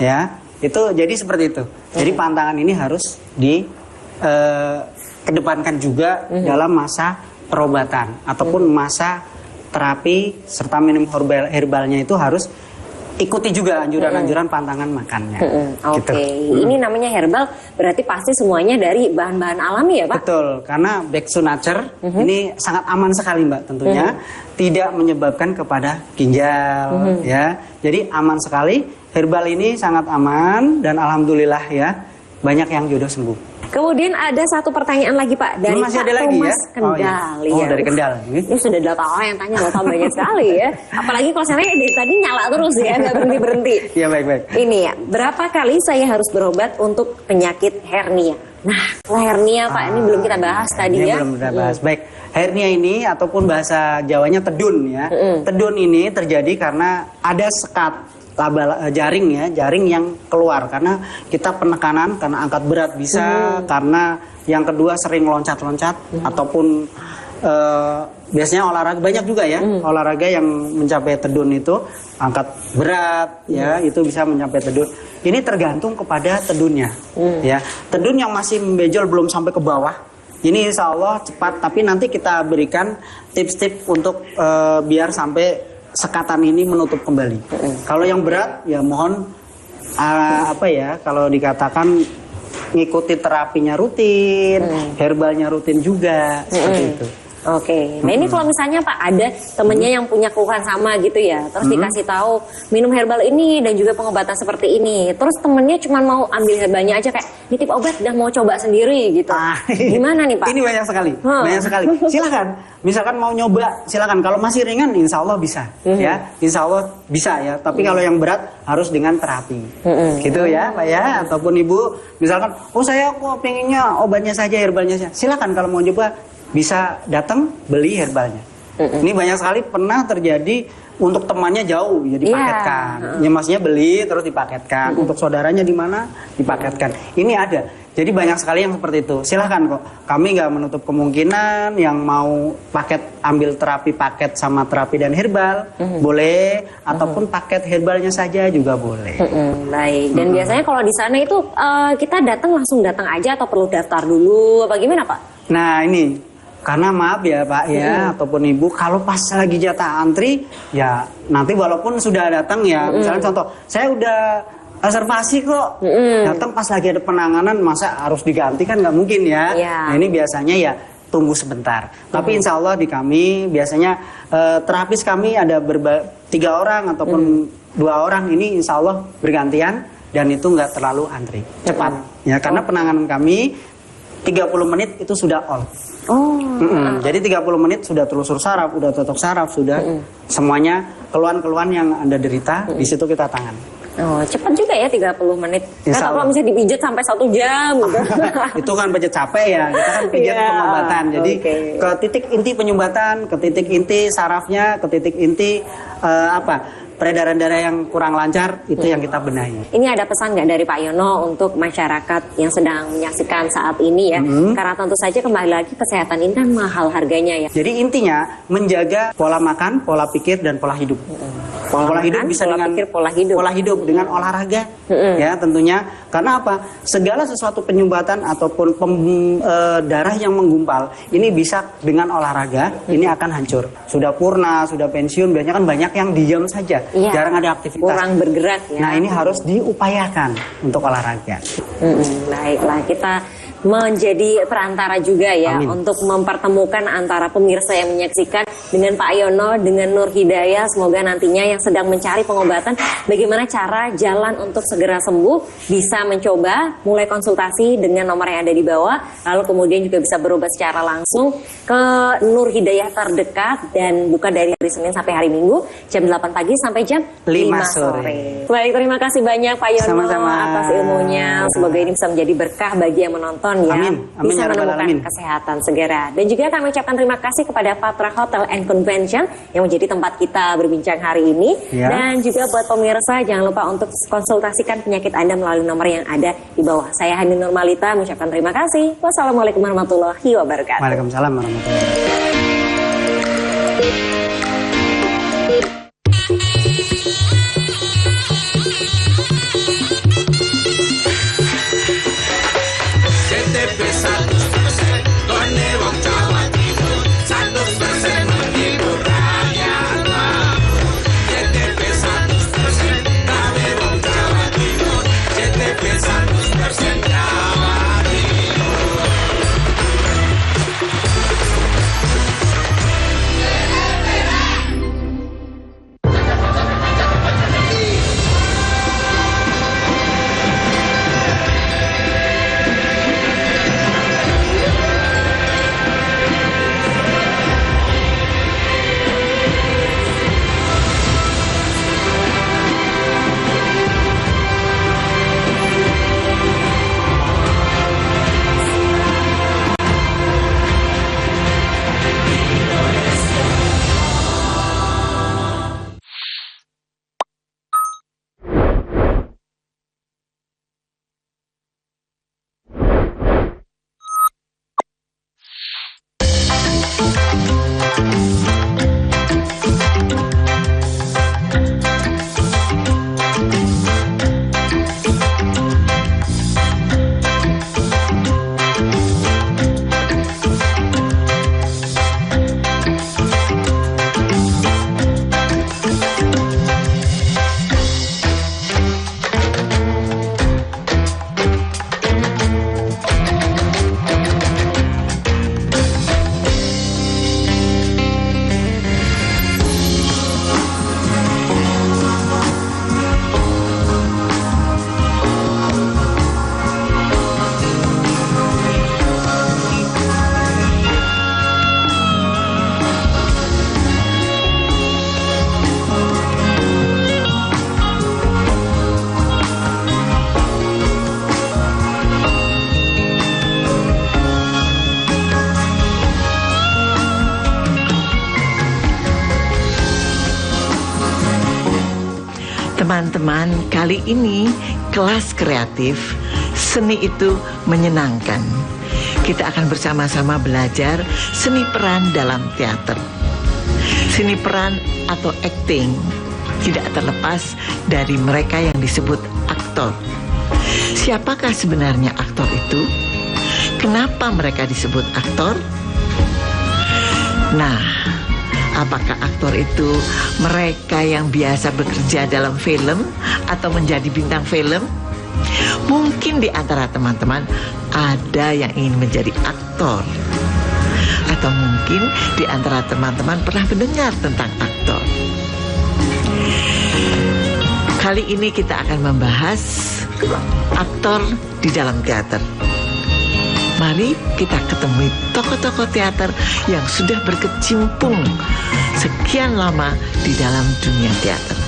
Ya, itu jadi seperti itu. Jadi pantangan ini harus kedepankan juga dalam masa perobatan ataupun masa terapi serta minum herbalnya itu harus ikuti juga anjuran-anjuran pantangan makannya. Oke, ini namanya herbal berarti pasti semuanya dari bahan-bahan alami ya Pak? Betul, karena back to nature ini sangat aman sekali Mbak tentunya. Tidak menyebabkan kepada ginjal ya. Jadi aman sekali. Herbal ini sangat aman dan alhamdulillah ya banyak yang jodoh sembuh. Kemudian ada satu pertanyaan lagi Pak dari masih Pak ada lagi Thomas ya? Kendal. Oh dari Kendal. Ini sudah 8 orang yang tanya, Bapak banyak sekali ya. Apalagi kalau saya dari tadi nyala terus ya, nggak berhenti-berhenti. Iya baik-baik. Ini ya, berapa kali saya harus berobat untuk penyakit hernia? Nah, kalau hernia Pak ini belum kita bahas tadi Ini ya. belum kita bahas. Baik, hernia ini ataupun bahasa Jawanya tedun ya. Tedun ini terjadi karena ada sekat jaring ya, jaring yang keluar karena kita penekanan, karena angkat berat bisa, karena yang kedua sering loncat-loncat ataupun biasanya olahraga banyak juga ya, olahraga yang mencapai tedun itu angkat berat ya, itu bisa mencapai tedun. Ini tergantung kepada tedunnya ya. Tedun yang masih membejol belum sampai ke bawah, ini insya Allah cepat, tapi nanti kita berikan tips-tips untuk biar sampai sekatan ini menutup kembali. Kalau yang berat ya mohon kalau dikatakan ngikuti terapinya rutin, herbalnya rutin juga seperti itu. Oke, nah ini kalau misalnya Pak ada temennya yang punya keluhan sama gitu ya, terus dikasih tahu minum herbal ini dan juga pengobatan seperti ini, terus temennya cuma mau ambil herbalnya aja kayak nitip obat dan mau coba sendiri gitu. Gimana nih Pak? Ini banyak sekali, banyak sekali. Silakan, misalkan mau nyoba, silakan. Kalau masih ringan, insya Allah bisa, ya, insya Allah bisa ya. Tapi kalau yang berat harus dengan terapi, gitu ya, Pak ya, ataupun Ibu, misalkan, oh saya kok pengennya obatnya saja, herbalnya saja. Silakan kalau mau coba. Bisa datang beli herbalnya. Ini banyak sekali pernah terjadi untuk temannya jauh ya dipaketkan. Ya maksudnya beli terus dipaketkan. Untuk saudaranya di mana dipaketkan. Ini ada. Jadi banyak sekali yang seperti itu. Silahkan kok. Kami nggak menutup kemungkinan yang mau paket ambil terapi paket sama terapi dan herbal boleh, ataupun paket herbalnya saja juga boleh. Baik. Dan biasanya kalau di sana itu kita langsung datang aja atau perlu daftar dulu? Apa gimana Pak? Nah ini. Karena maaf ya Pak ya, ataupun Ibu, kalau pas lagi jatah antri, ya nanti walaupun sudah datang ya, misalnya contoh, saya udah reservasi kok, datang pas lagi ada penanganan, masa harus diganti kan nggak mungkin ya. Nah ini biasanya ya tunggu sebentar. Tapi insya Allah di kami biasanya terapis kami ada 3 orang ataupun 2 orang ini insya Allah bergantian dan itu nggak terlalu antri, cepat. Ya karena penanganan kami 30 menit itu sudah all. Jadi 30 menit sudah telusur saraf, udah totok saraf, sudah semuanya keluhan-keluhan yang Anda derita di situ kita tangani. Oh, cepat juga ya 30 menit. Insya Kalau Allah. misalnya dipijat sampai 1 jam gitu. Itu kan pijat capek ya, kita kan pijat Iya, pengobatan. Jadi oke. ke titik inti penyumbatan, ke titik inti sarafnya, ke titik inti peredaran darah yang kurang lancar, itu yang kita benahi. Ini ada pesan nggak dari Pak Yono untuk masyarakat yang sedang menyaksikan saat ini ya? Karena tentu saja kembali lagi kesehatan ini kan mahal harganya ya. Jadi intinya menjaga pola makan, pola pikir dan pola hidup. Pola hidup makan, bisa pola dengan pikir, pola hidup. dengan olahraga, ya tentunya. Karena apa? Segala sesuatu penyumbatan ataupun darah yang menggumpal ini bisa dengan olahraga ini akan hancur. Sudah purna, sudah pensiun, biasanya kan banyak yang diam saja, Iya. jarang ada aktivitas. Kurang bergerak ya. Nah ini harus diupayakan untuk olahraga. Baiklah, kita menjadi perantara juga ya. Amin. Untuk mempertemukan antara pemirsa yang menyaksikan dengan Pak Yono, dengan Nur Hidayah. Semoga nantinya yang sedang mencari pengobatan, bagaimana cara jalan untuk segera sembuh, bisa mencoba mulai konsultasi dengan nomor yang ada di bawah, lalu kemudian juga bisa berobat secara langsung ke Nur Hidayah terdekat dan buka dari hari Senin sampai hari Minggu jam 8 pagi sampai jam 5 sore. Baik, terima kasih banyak Pak Yono Sama-sama. atas ilmunya. Semoga ini bisa menjadi berkah bagi yang menonton ya. Amin. Amin, Bisa ya Rabbal menemukan Alamin. kesehatan segera. Dan juga kami ucapkan terima kasih kepada Patra Hotel and Convention yang menjadi tempat kita berbincang hari ini. Ya. Dan juga buat pemirsa jangan lupa untuk konsultasikan penyakit Anda melalui nomor yang ada di bawah. Saya Hani Nurmalita mengucapkan terima kasih. Wassalamualaikum warahmatullahi wabarakatuh. Waalaikumsalam warahmatullahi wabarakatuh. CTP 100% Gone wong Jawa Timur 100% menghibur rakyatnya. CTP 100% gawe wong Jawa Timur. CTP 100% Jawa Timur. Teman-teman, kali ini kelas kreatif seni itu menyenangkan. Kita akan bersama-sama belajar seni peran dalam teater. Seni peran atau acting tidak terlepas dari mereka yang disebut aktor. Siapakah sebenarnya aktor itu? Kenapa mereka disebut aktor? Nah, apakah aktor itu mereka yang biasa bekerja dalam film atau menjadi bintang film? Mungkin di antara teman-teman ada yang ingin menjadi aktor. Atau mungkin di antara teman-teman pernah mendengar tentang aktor. Kali ini kita akan membahas aktor di dalam teater. Mari kita ketemu tokoh-tokoh teater yang sudah berkecimpung sekian lama di dalam dunia teater.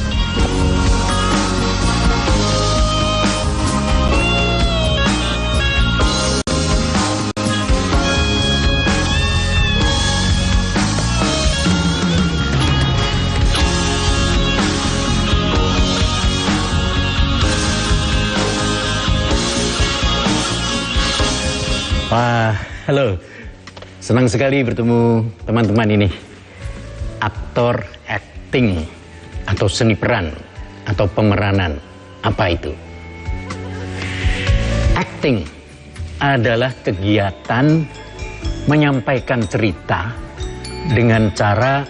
Wah, halo. Senang sekali bertemu teman-teman ini. Aktor acting atau seni peran atau pemeranan. Apa itu? Acting adalah kegiatan menyampaikan cerita dengan cara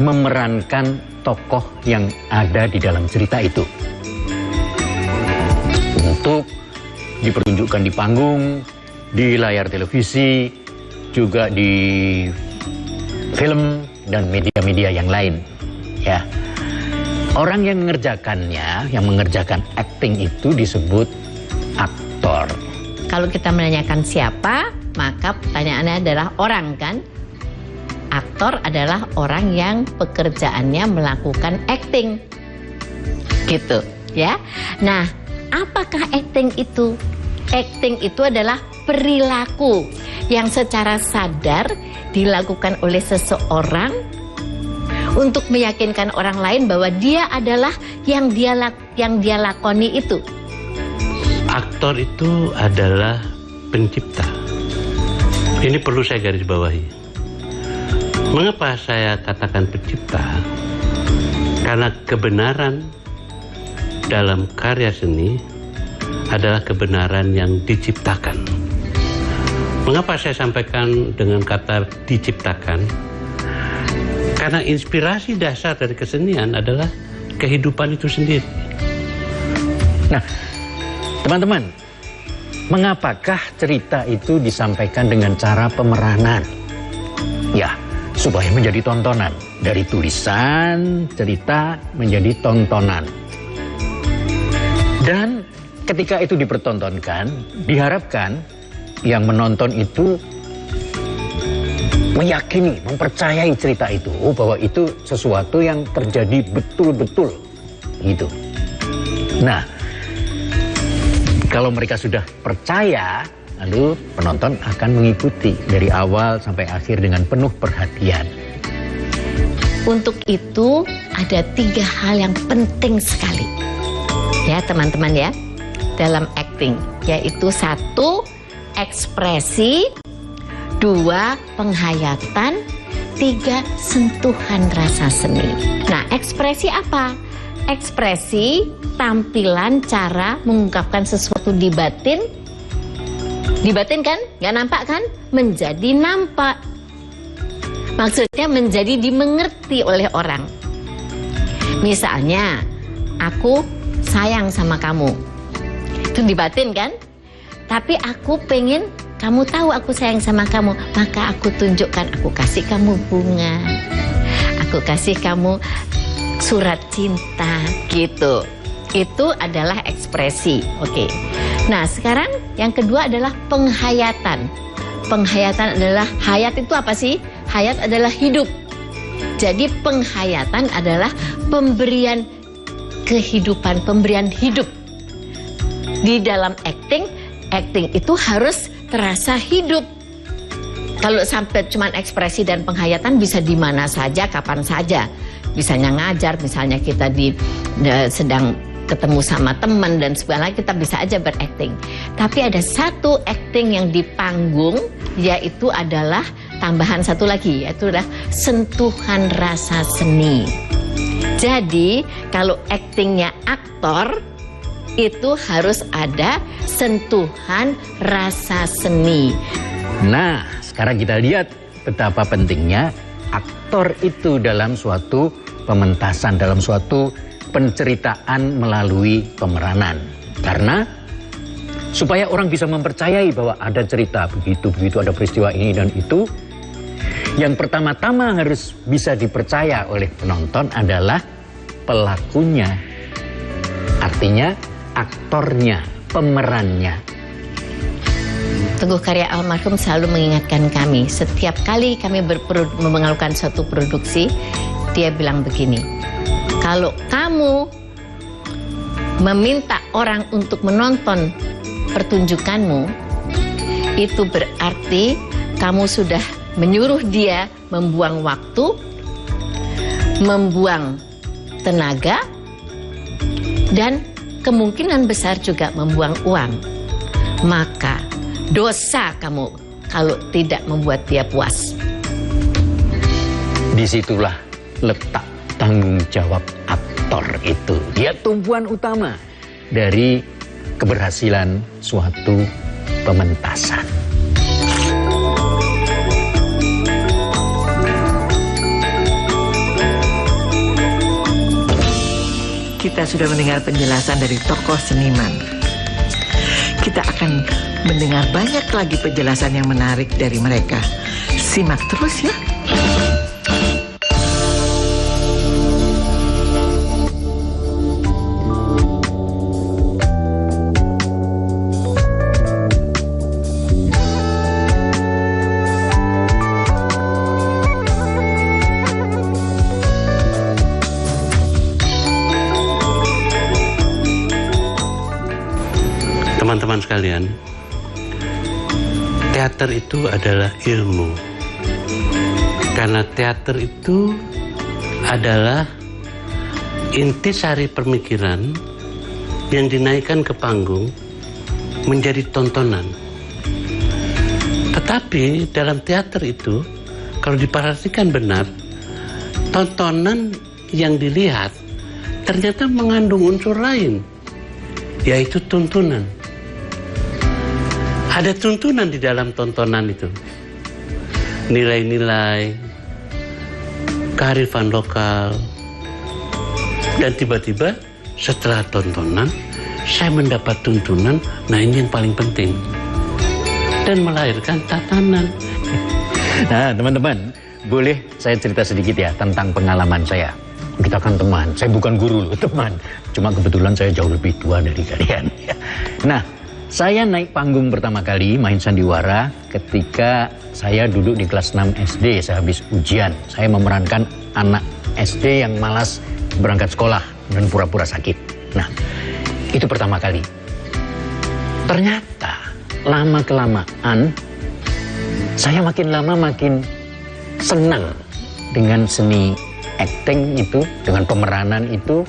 memerankan tokoh yang ada di dalam cerita itu. Untuk dipertunjukkan di panggung, di layar televisi, juga di film dan media-media yang lain. Ya, orang yang mengerjakannya, yang mengerjakan acting itu disebut aktor. Kalau kita menanyakan siapa, maka pertanyaannya adalah orang, kan? Aktor adalah orang yang pekerjaannya melakukan acting, gitu, ya. Nah, apakah acting itu? Acting itu adalah perilaku yang secara sadar dilakukan oleh seseorang untuk meyakinkan orang lain bahwa dia adalah yang dia lakoni itu. Aktor itu adalah pencipta. Ini perlu saya garis bawahi. Mengapa saya katakan pencipta? Karena kebenaran dalam karya seni adalah kebenaran yang diciptakan. Mengapa saya sampaikan dengan kata diciptakan? Karena inspirasi dasar dari kesenian adalah kehidupan itu sendiri. Nah, teman-teman, mengapakah cerita itu disampaikan dengan cara pemeranan? Ya, supaya menjadi tontonan. Dari tulisan, cerita menjadi tontonan. Dan ketika itu dipertontonkan, diharapkan yang menonton itu meyakini, mempercayai cerita itu, bahwa itu sesuatu yang terjadi betul-betul, gitu. Nah, kalau mereka sudah percaya, lalu penonton akan mengikuti dari awal sampai akhir dengan penuh perhatian. Untuk itu ada 3 hal yang penting sekali, ya teman-teman ya, dalam acting, yaitu 1, ekspresi, 2, penghayatan, 3, sentuhan rasa seni. Nah, ekspresi apa? Ekspresi, tampilan, cara mengungkapkan sesuatu di batin. Di batin kan? Nggak nampak kan? Menjadi nampak. Maksudnya menjadi dimengerti oleh orang. Misalnya, aku sayang sama kamu. Itu di batin kan? Tapi aku pengen kamu tahu aku sayang sama kamu, maka aku tunjukkan, aku kasih kamu bunga, aku kasih kamu surat cinta, gitu. Itu adalah ekspresi, oke. Nah, sekarang yang kedua adalah penghayatan. Penghayatan adalah, hayat itu apa sih? Hayat adalah hidup. Jadi penghayatan adalah pemberian kehidupan, pemberian hidup. Di dalam acting itu harus terasa hidup. Kalau sampai cuman ekspresi dan penghayatan bisa di mana saja, kapan saja. Misalnya ngajar, misalnya kita sedang ketemu sama teman dan sebagainya, kita bisa aja berakting. Tapi ada 1 acting yang di panggung, yaitu adalah tambahan 1 lagi, yaitu adalah sentuhan rasa seni. Jadi kalau actingnya aktor, itu harus ada sentuhan rasa seni. Nah, sekarang kita lihat betapa pentingnya aktor itu dalam suatu pementasan, dalam suatu penceritaan melalui pemeranan. Karena supaya orang bisa mempercayai bahwa ada cerita begitu, ada peristiwa ini dan itu, Yang pertama-tama harus bisa dipercaya oleh penonton adalah pelakunya. Artinya aktornya, pemerannya. Teguh Karya almarhum selalu mengingatkan kami, setiap kali kami melakukan suatu produksi, dia bilang begini, kalau kamu meminta orang untuk menonton pertunjukanmu, itu berarti kamu sudah menyuruh dia membuang waktu, membuang tenaga, dan kemungkinan besar juga membuang uang. Maka dosa kamu kalau tidak membuat dia puas. Disitulah letak tanggung jawab aktor itu. Dia tumpuan utama dari keberhasilan suatu pementasan. Kita sudah mendengar penjelasan dari tokoh seniman. Kita akan mendengar banyak lagi penjelasan yang menarik dari mereka. Simak terus ya. Teman-teman sekalian, teater itu adalah ilmu. Karena teater itu adalah intisari pemikiran yang dinaikkan ke panggung menjadi tontonan. Tetapi dalam teater itu, kalau diperhatikan benar, tontonan yang dilihat ternyata mengandung unsur lain, yaitu tuntunan. Ada tuntunan di dalam tontonan itu. Nilai-nilai, kearifan lokal. Dan tiba-tiba setelah tontonan, saya mendapat tuntunan, nah ini yang paling penting. Dan melahirkan tatanan. Nah, teman-teman, boleh saya cerita sedikit ya tentang pengalaman saya. Kita kan teman, saya bukan guru loh, teman. Cuma kebetulan saya jauh lebih tua dari kalian. Nah, saya naik panggung pertama kali main sandiwara ketika saya duduk di kelas 6 SD sehabis ujian. Saya memerankan anak SD yang malas berangkat sekolah dan pura-pura sakit. Nah, itu pertama kali. Ternyata lama-kelamaan saya makin lama makin senang dengan seni acting itu, dengan pemeranan itu,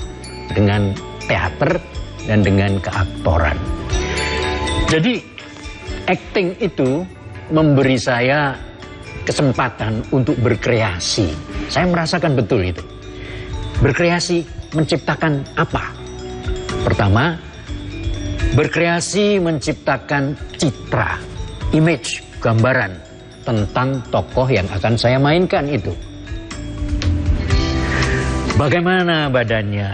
dengan teater dan dengan keaktoran. Jadi acting itu memberi saya kesempatan untuk berkreasi. Saya merasakan betul itu. Berkreasi menciptakan apa? Pertama, berkreasi menciptakan citra, image, gambaran tentang tokoh yang akan saya mainkan itu. Bagaimana badannya?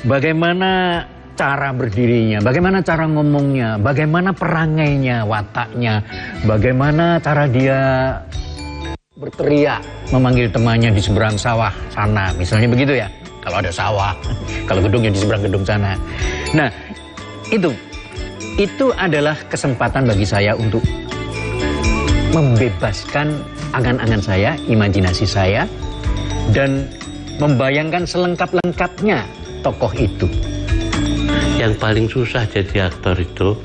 Bagaimana cara berdirinya, bagaimana cara ngomongnya, bagaimana perangainya, wataknya, bagaimana cara dia berteriak, memanggil temannya di seberang sawah sana, misalnya begitu ya, kalau ada sawah, kalau gedungnya di seberang gedung sana. Nah, itu adalah kesempatan bagi saya untuk membebaskan angan-angan saya, imajinasi saya, dan membayangkan selengkap-lengkapnya tokoh itu. Yang paling susah jadi aktor itu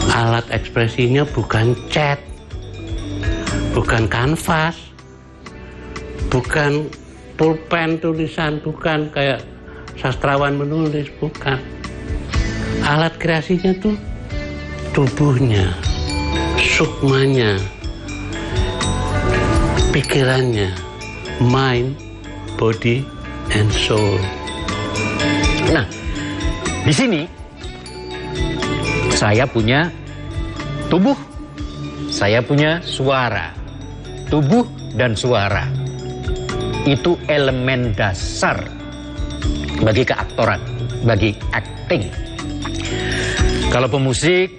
alat ekspresinya bukan cat, bukan kanvas, bukan pulpen tulisan, bukan kayak sastrawan menulis, bukan. Alat kreasinya tuh tubuhnya, sukmanya, pikirannya, mind, body, and soul. Nah, di sini saya punya tubuh, saya punya suara. Tubuh dan suara itu elemen dasar bagi keaktoran, bagi acting. Kalau pemusik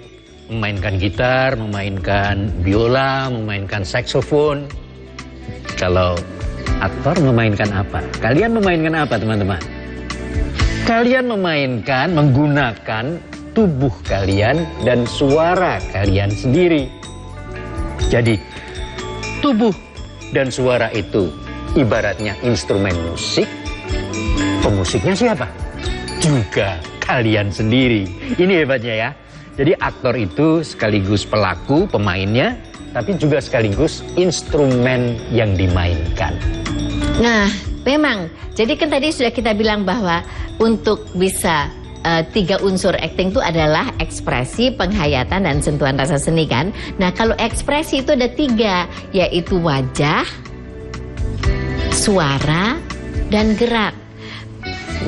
memainkan gitar, memainkan biola, memainkan saksofon. Kalau aktor memainkan apa? Kalian memainkan apa, teman-teman? Kalian menggunakan tubuh kalian dan suara kalian sendiri. Jadi, tubuh dan suara itu ibaratnya instrumen musik. Pemusiknya siapa? Juga kalian sendiri. Ini hebatnya ya. Jadi aktor itu sekaligus pelaku, pemainnya, tapi juga sekaligus instrumen yang dimainkan. Nah, memang. Jadi kan tadi sudah kita bilang bahwa untuk bisa 3 unsur acting itu adalah ekspresi, penghayatan, dan sentuhan rasa seni kan. Nah, kalau ekspresi itu ada 3, yaitu wajah, suara, dan gerak.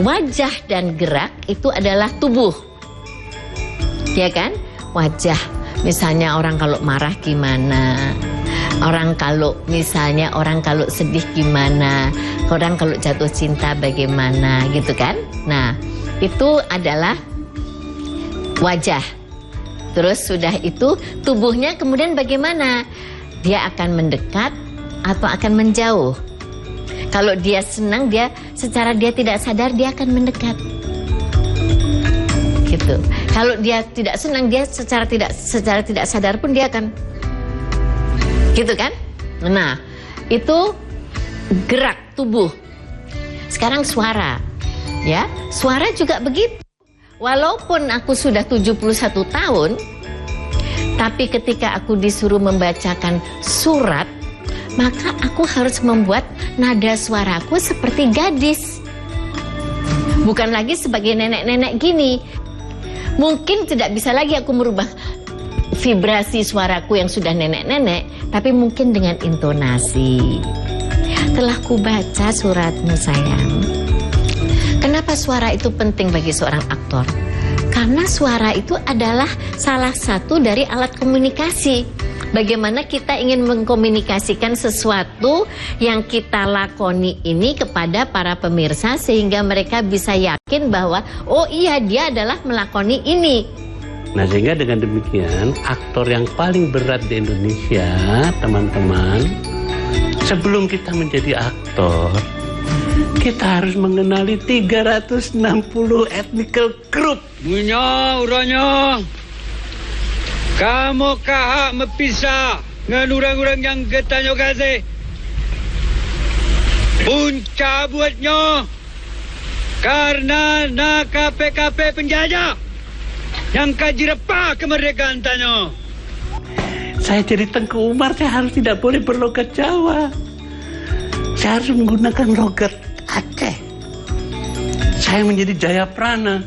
Wajah dan gerak itu adalah tubuh, ya kan? Wajah, misalnya orang kalau marah gimana, orang kalau misalnya orang kalau sedih gimana, orang kalau jatuh cinta bagaimana, gitu kan? Nah, itu adalah wajah. Terus sudah itu tubuhnya kemudian bagaimana? Dia akan mendekat atau akan menjauh. Kalau dia senang, dia secara dia tidak sadar dia akan mendekat. Gitu. Kalau dia tidak senang, dia secara tidak sadar pun dia akan gitu kan? Nah, itu gerak tubuh. Sekarang suara. Ya, suara juga begitu. Walaupun aku sudah 71 tahun, tapi ketika aku disuruh membacakan surat, maka aku harus membuat nada suaraku seperti gadis. Bukan lagi sebagai nenek-nenek gini. Mungkin tidak bisa lagi aku merubah vibrasi suaraku yang sudah nenek-nenek, tapi mungkin dengan intonasi. Telah ku baca suratmu sayang. Kenapa suara itu penting bagi seorang aktor? Karena suara itu adalah salah satu dari alat komunikasi. Bagaimana kita ingin mengkomunikasikan sesuatu yang kita lakoni ini kepada para pemirsa sehingga mereka bisa yakin bahwa oh iya dia adalah melakoni ini. Nah, sehingga dengan demikian aktor yang paling berat di Indonesia, teman-teman, sebelum kita menjadi aktor, kita harus mengenali 360 ethnical group. Munya uranya. Kamu kahak mepisah dengan orang-orang yang getanya kasih. Punca buatnya karena nak KP-KP penjajah yang kaji repah kemerdekaan tanya. Saya jadi Tengku Umar, saya harus tidak boleh berlogat Jawa. Saya harus menggunakan logat Aceh. Saya menjadi Jayaprana.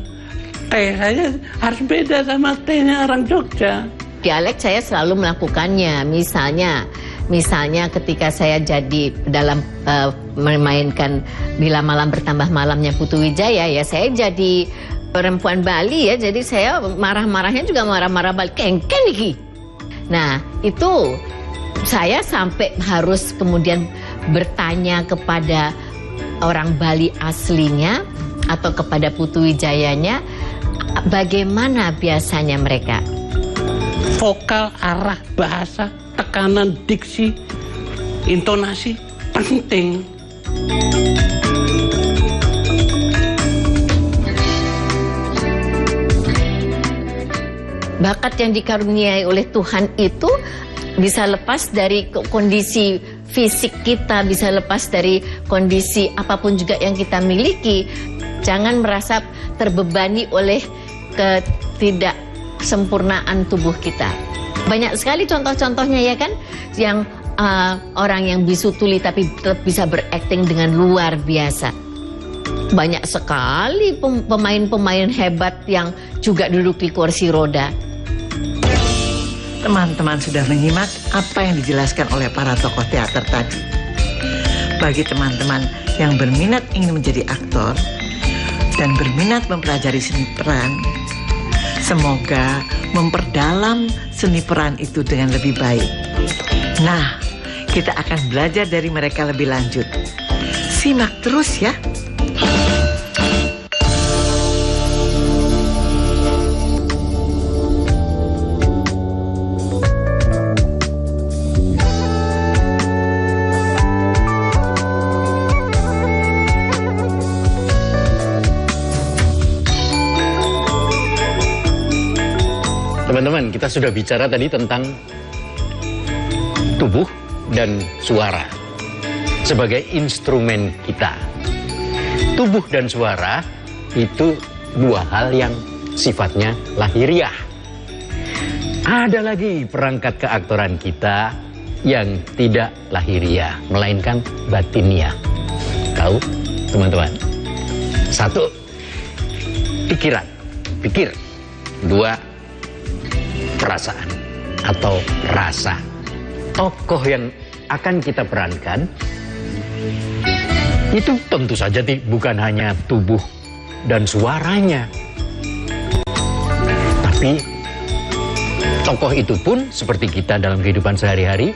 Teh saya harus beda sama tehnya orang Jogja. Dialek saya selalu melakukannya. Misalnya ketika saya jadi dalam memainkan Bila Malam Bertambah Malamnya Putu Wijaya, ya saya jadi perempuan Bali ya. Jadi saya marah-marahnya juga marah-marah Bali. Kengken iki. Nah, itu saya sampai harus kemudian bertanya kepada orang Bali aslinya atau kepada Putu Wijayanya, bagaimana biasanya mereka? Vokal, arah, bahasa, tekanan, diksi, intonasi penting. Bakat yang dikaruniai oleh Tuhan itu bisa lepas dari kondisi fisik kita, bisa lepas dari kondisi apapun juga yang kita miliki. Jangan merasa terbebani oleh ketidaksempurnaan tubuh kita. Banyak sekali contoh-contohnya ya kan, yang orang yang bisu tuli tapi tetap bisa berakting dengan luar biasa. Banyak sekali pemain-pemain hebat yang juga duduk di kursi roda. Teman-teman sudah menyimak apa yang dijelaskan oleh para tokoh teater tadi. Bagi teman-teman yang berminat ingin menjadi aktor dan berminat mempelajari seni peran, semoga memperdalam seni peran itu dengan lebih baik. Nah, kita akan belajar dari mereka lebih lanjut. Simak terus ya. teman-teman, kita sudah bicara tadi tentang tubuh dan suara sebagai instrumen kita. Tubuh dan suara itu dua hal yang sifatnya lahiriah. Ada lagi perangkat keaktoran kita yang tidak lahiriah, melainkan batiniah. Tahu, teman-teman? Satu, pikiran, pikir. Dua, perasaan atau rasa. Tokoh yang akan kita perankan itu tentu saja bukan hanya tubuh dan suaranya, tapi tokoh itu pun seperti kita dalam kehidupan sehari-hari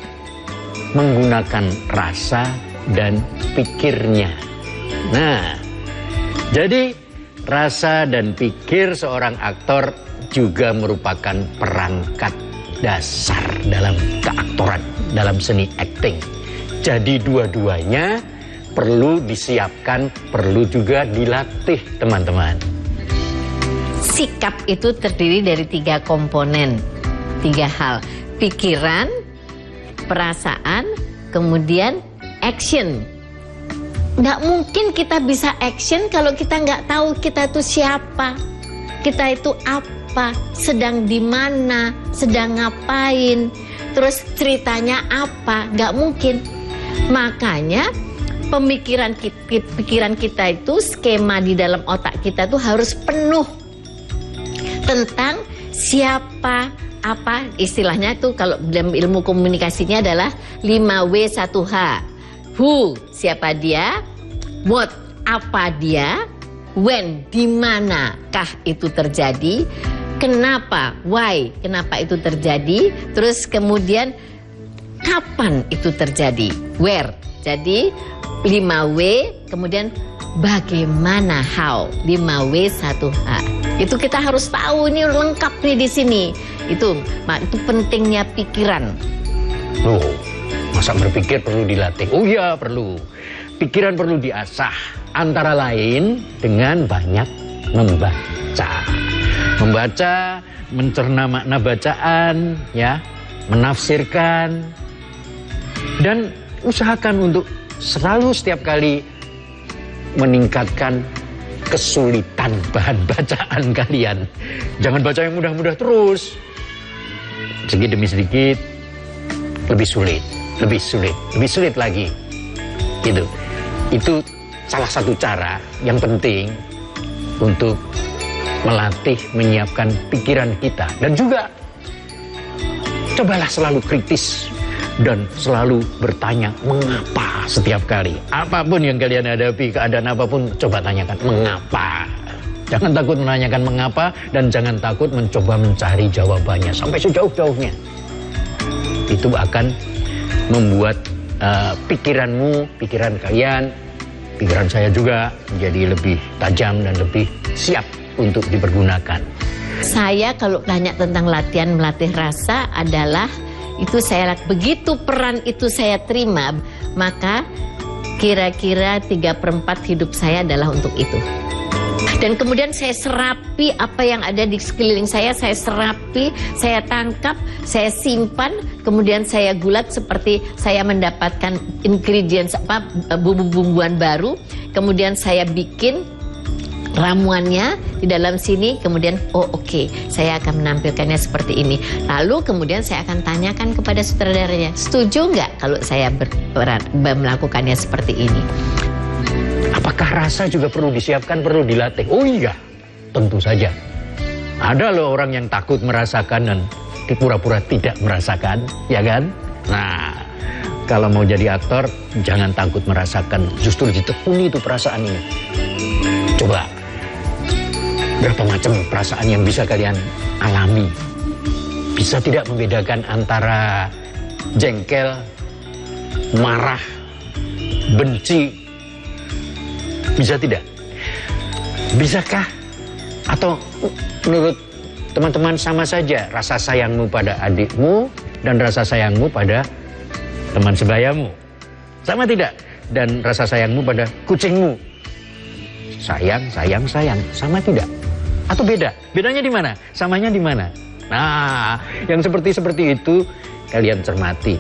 menggunakan rasa dan pikirnya. Nah, jadi rasa dan pikir seorang aktor juga merupakan perangkat dasar dalam keaktoran, dalam seni acting. Jadi dua-duanya perlu disiapkan, perlu juga dilatih, teman-teman. Sikap itu terdiri dari 3 komponen, 3 hal. Pikiran, perasaan, kemudian action. Nggak mungkin kita bisa action kalau kita nggak tahu kita itu siapa, kita itu apa, sedang di mana, sedang ngapain, terus ceritanya apa, nggak mungkin. Makanya pikiran kita itu, skema di dalam otak kita itu harus penuh tentang siapa, apa, istilahnya itu kalau dalam ilmu komunikasinya adalah 5W1H. Who, siapa dia? What, apa dia? When, di manakah itu terjadi? Kenapa, why, kenapa itu terjadi? Terus kemudian kapan itu terjadi? Where. Jadi 5W, kemudian bagaimana, how, 5W1H. Itu kita harus tahu, ini lengkap nih di sini. Itu pentingnya pikiran. Loh, masa berpikir perlu dilatih? Oh iya, perlu. Pikiran perlu diasah, antara lain dengan banyak membaca. Membaca, mencerna makna bacaan, ya, menafsirkan, dan usahakan untuk selalu setiap kali meningkatkan kesulitan bahan bacaan kalian. Jangan baca yang mudah-mudah terus. Sedikit demi sedikit, lebih sulit, lebih sulit, lebih sulit lagi. Gitu. Itu salah satu cara yang penting untuk melatih, menyiapkan pikiran kita. Dan juga cobalah selalu kritis dan selalu bertanya mengapa setiap kali. Apapun yang kalian hadapi, keadaan apapun, coba tanyakan mengapa. Jangan takut menanyakan mengapa dan jangan takut mencoba mencari jawabannya sampai sejauh-jauhnya. Itu akan membuat pikiranmu, pikiran kalian, pikiran saya juga menjadi lebih tajam dan lebih siap untuk dipergunakan. Saya kalau tanya tentang latihan melatih rasa adalah itu saya begitu peran itu saya terima, maka kira-kira 3/4 hidup saya adalah untuk itu. Dan kemudian saya serapi apa yang ada di sekeliling saya serapi, saya tangkap, saya simpan, kemudian saya gulat seperti saya mendapatkan ingredients bumbu-bumbuan baru, kemudian saya bikin ramuannya di dalam sini, kemudian oke, saya akan menampilkannya seperti ini. Lalu kemudian saya akan tanyakan kepada sutradaranya, setuju nggak kalau saya melakukannya seperti ini? Apakah rasa juga perlu disiapkan, perlu dilatih? Oh iya, tentu saja. Ada loh orang yang takut merasakan dan pura-pura tidak merasakan, ya kan? Nah, kalau mau jadi aktor, jangan takut merasakan, justru ditekuni itu perasaan ini. Coba, berapa macam perasaan yang bisa kalian alami? Bisa tidak membedakan antara jengkel, marah, benci? Bisa tidak? Bisakah? Atau menurut teman-teman sama saja rasa sayangmu pada adikmu dan rasa sayangmu pada teman sebayamu? Sama tidak? Dan rasa sayangmu pada kucingmu? Sayang, sayang, sayang. Sama tidak? Atau beda? Bedanya di mana? Samanya di mana? Nah, yang seperti itu kalian cermati.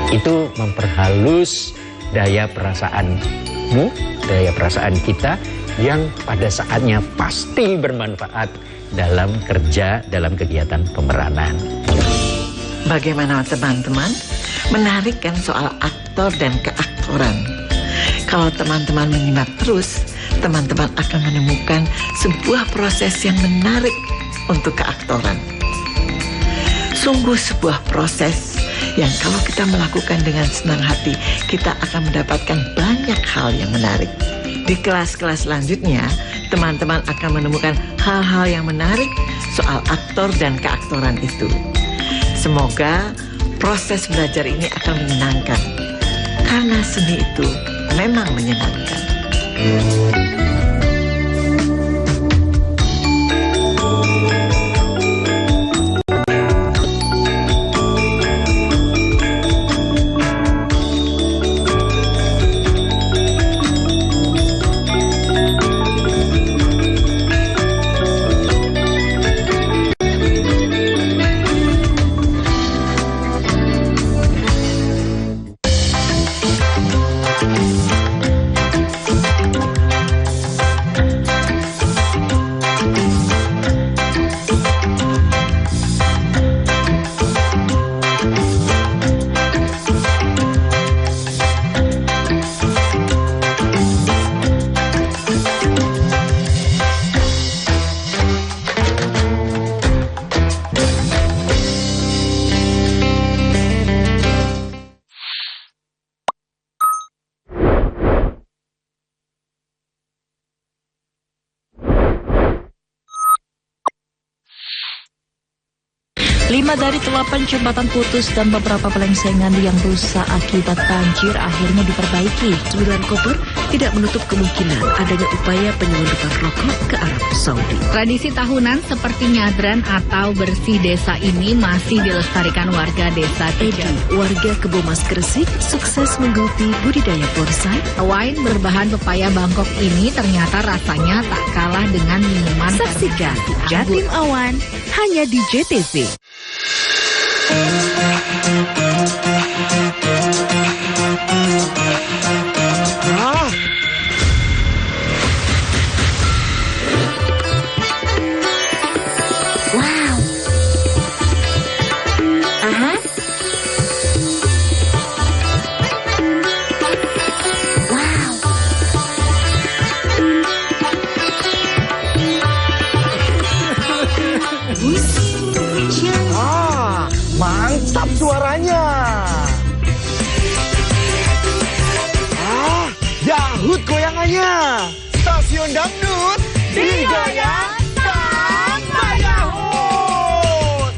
Itu memperhalus daya perasaanmu, daya perasaan kita yang pada saatnya pasti bermanfaat dalam kerja, dalam kegiatan pemeranan. Bagaimana teman-teman? Menarik kan soal aktor dan keaktoran. Kalau teman-teman menyimak terus, teman-teman akan menemukan sebuah proses yang menarik untuk keaktoran. Sungguh sebuah proses yang kalau kita melakukan dengan senang hati, kita akan mendapatkan banyak hal yang menarik. Di kelas-kelas selanjutnya, teman-teman akan menemukan hal-hal yang menarik soal aktor dan keaktoran itu. Semoga proses belajar ini akan menyenangkan, karena seni itu memang menyenangkan. Lima dari 8 jembatan putus dan beberapa pelengsengan yang rusak akibat banjir akhirnya diperbaiki. 9 koper tidak menutup kemungkinan adanya upaya penyelundupan rokok ke Arab Saudi. Tradisi tahunan seperti nyadran atau bersih desa ini masih dilestarikan warga desa Edi, warga Kebomas Gresik, sukses menggeluti budidaya bonsai. Wine berbahan pepaya Bangkok ini ternyata rasanya tak kalah dengan minuman. Saksikan Jatim Awan hanya di JTV. Mantap suaranya. Dahut goyangannya. Stasiun dangdut digoyang tanpa dahut.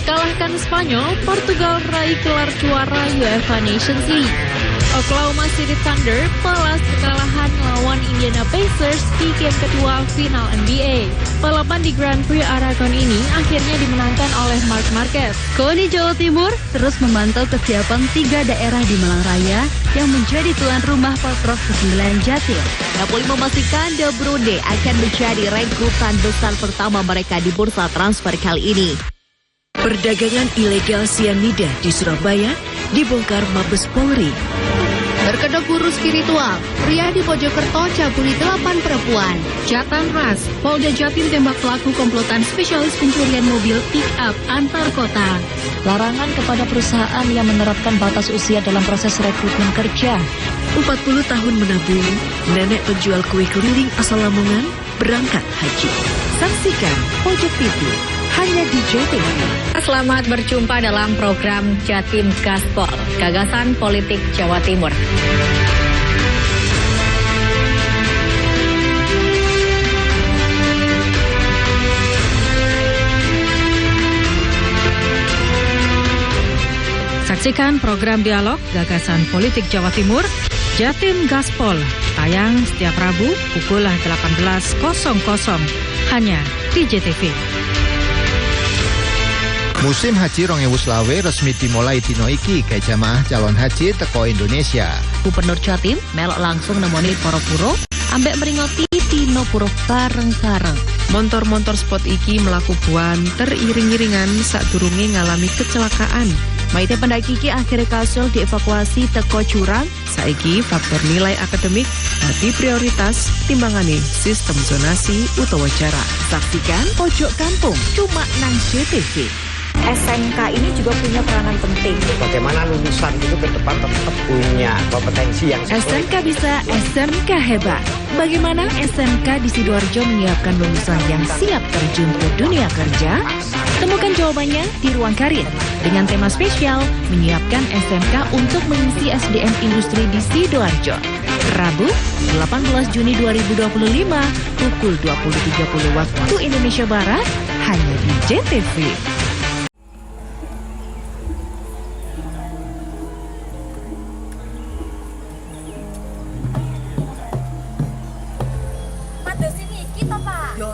Kalahkan Spanyol, Portugal raih gelar juara UEFA Nations League. Oklahoma City Thunder balas kekalahan lawan Indiana Pacers di game kedua final NBA. Balapan di Grand Prix Aragon ini akhirnya dimenangkan oleh Marc Marquez. KONI Jawa Timur terus memantau kesiapan 3 daerah di Malang Raya yang menjadi tuan rumah Pemprov ke-9 Jatim. Napoli memastikan De Bruyne akan menjadi rekrutan besar pertama mereka di bursa transfer kali ini. Perdagangan ilegal sianida di Surabaya dibongkar Mabes Polri. Berkedok guru spiritual, pria di Mojokerto cabuli 8 perempuan. Jatan Ras, Polda Jatim tembak pelaku komplotan spesialis pencurian mobil pick-up antar kota. Larangan kepada perusahaan yang menerapkan batas usia dalam proses rekrutmen kerja. 40 tahun menabung, nenek penjual kue keliling asal Lamongan berangkat haji. Saksikan Pojok TV hanya di JTV. Selamat berjumpa dalam program Jatim Gaspol, gagasan politik Jawa Timur. Saksikan program dialog gagasan politik Jawa Timur, Jatim Gaspol, tayang setiap Rabu pukul 18.00 hanya di JTV. Musim Haji 2025 resmi dimulai dino iki ke jamaah calon haji teko Indonesia. Gubernur Jatim melok langsung nemoni para puro ambek meringoti dino puro bareng-bareng. Montor-montor spot iki melaku buanter iring-iringan sadurunge ngalami kecelakaan. Maite pendaki iki akhirnya kasil dievakuasi teko jurang. Saiki faktor nilai akademik dadi prioritas timbangane sistem zonasi utawa jarak. Saksikan Pojok Kampung cuma nang JTV. SMK ini juga punya peranan penting. Bagaimana lulusan itu ke depan tetap punya kompetensi yang sesuai. SMK bisa, SMK hebat. Bagaimana SMK di Sidoarjo menyiapkan lulusan yang siap terjun ke dunia kerja? Temukan jawabannya di Ruang Karir dengan tema spesial menyiapkan SMK untuk mengisi SDM industri di Sidoarjo. Rabu, 18 Juni 2025, pukul 20.30 waktu Indonesia Barat, hanya di JTV. Pada sini kita, Pak. Yo,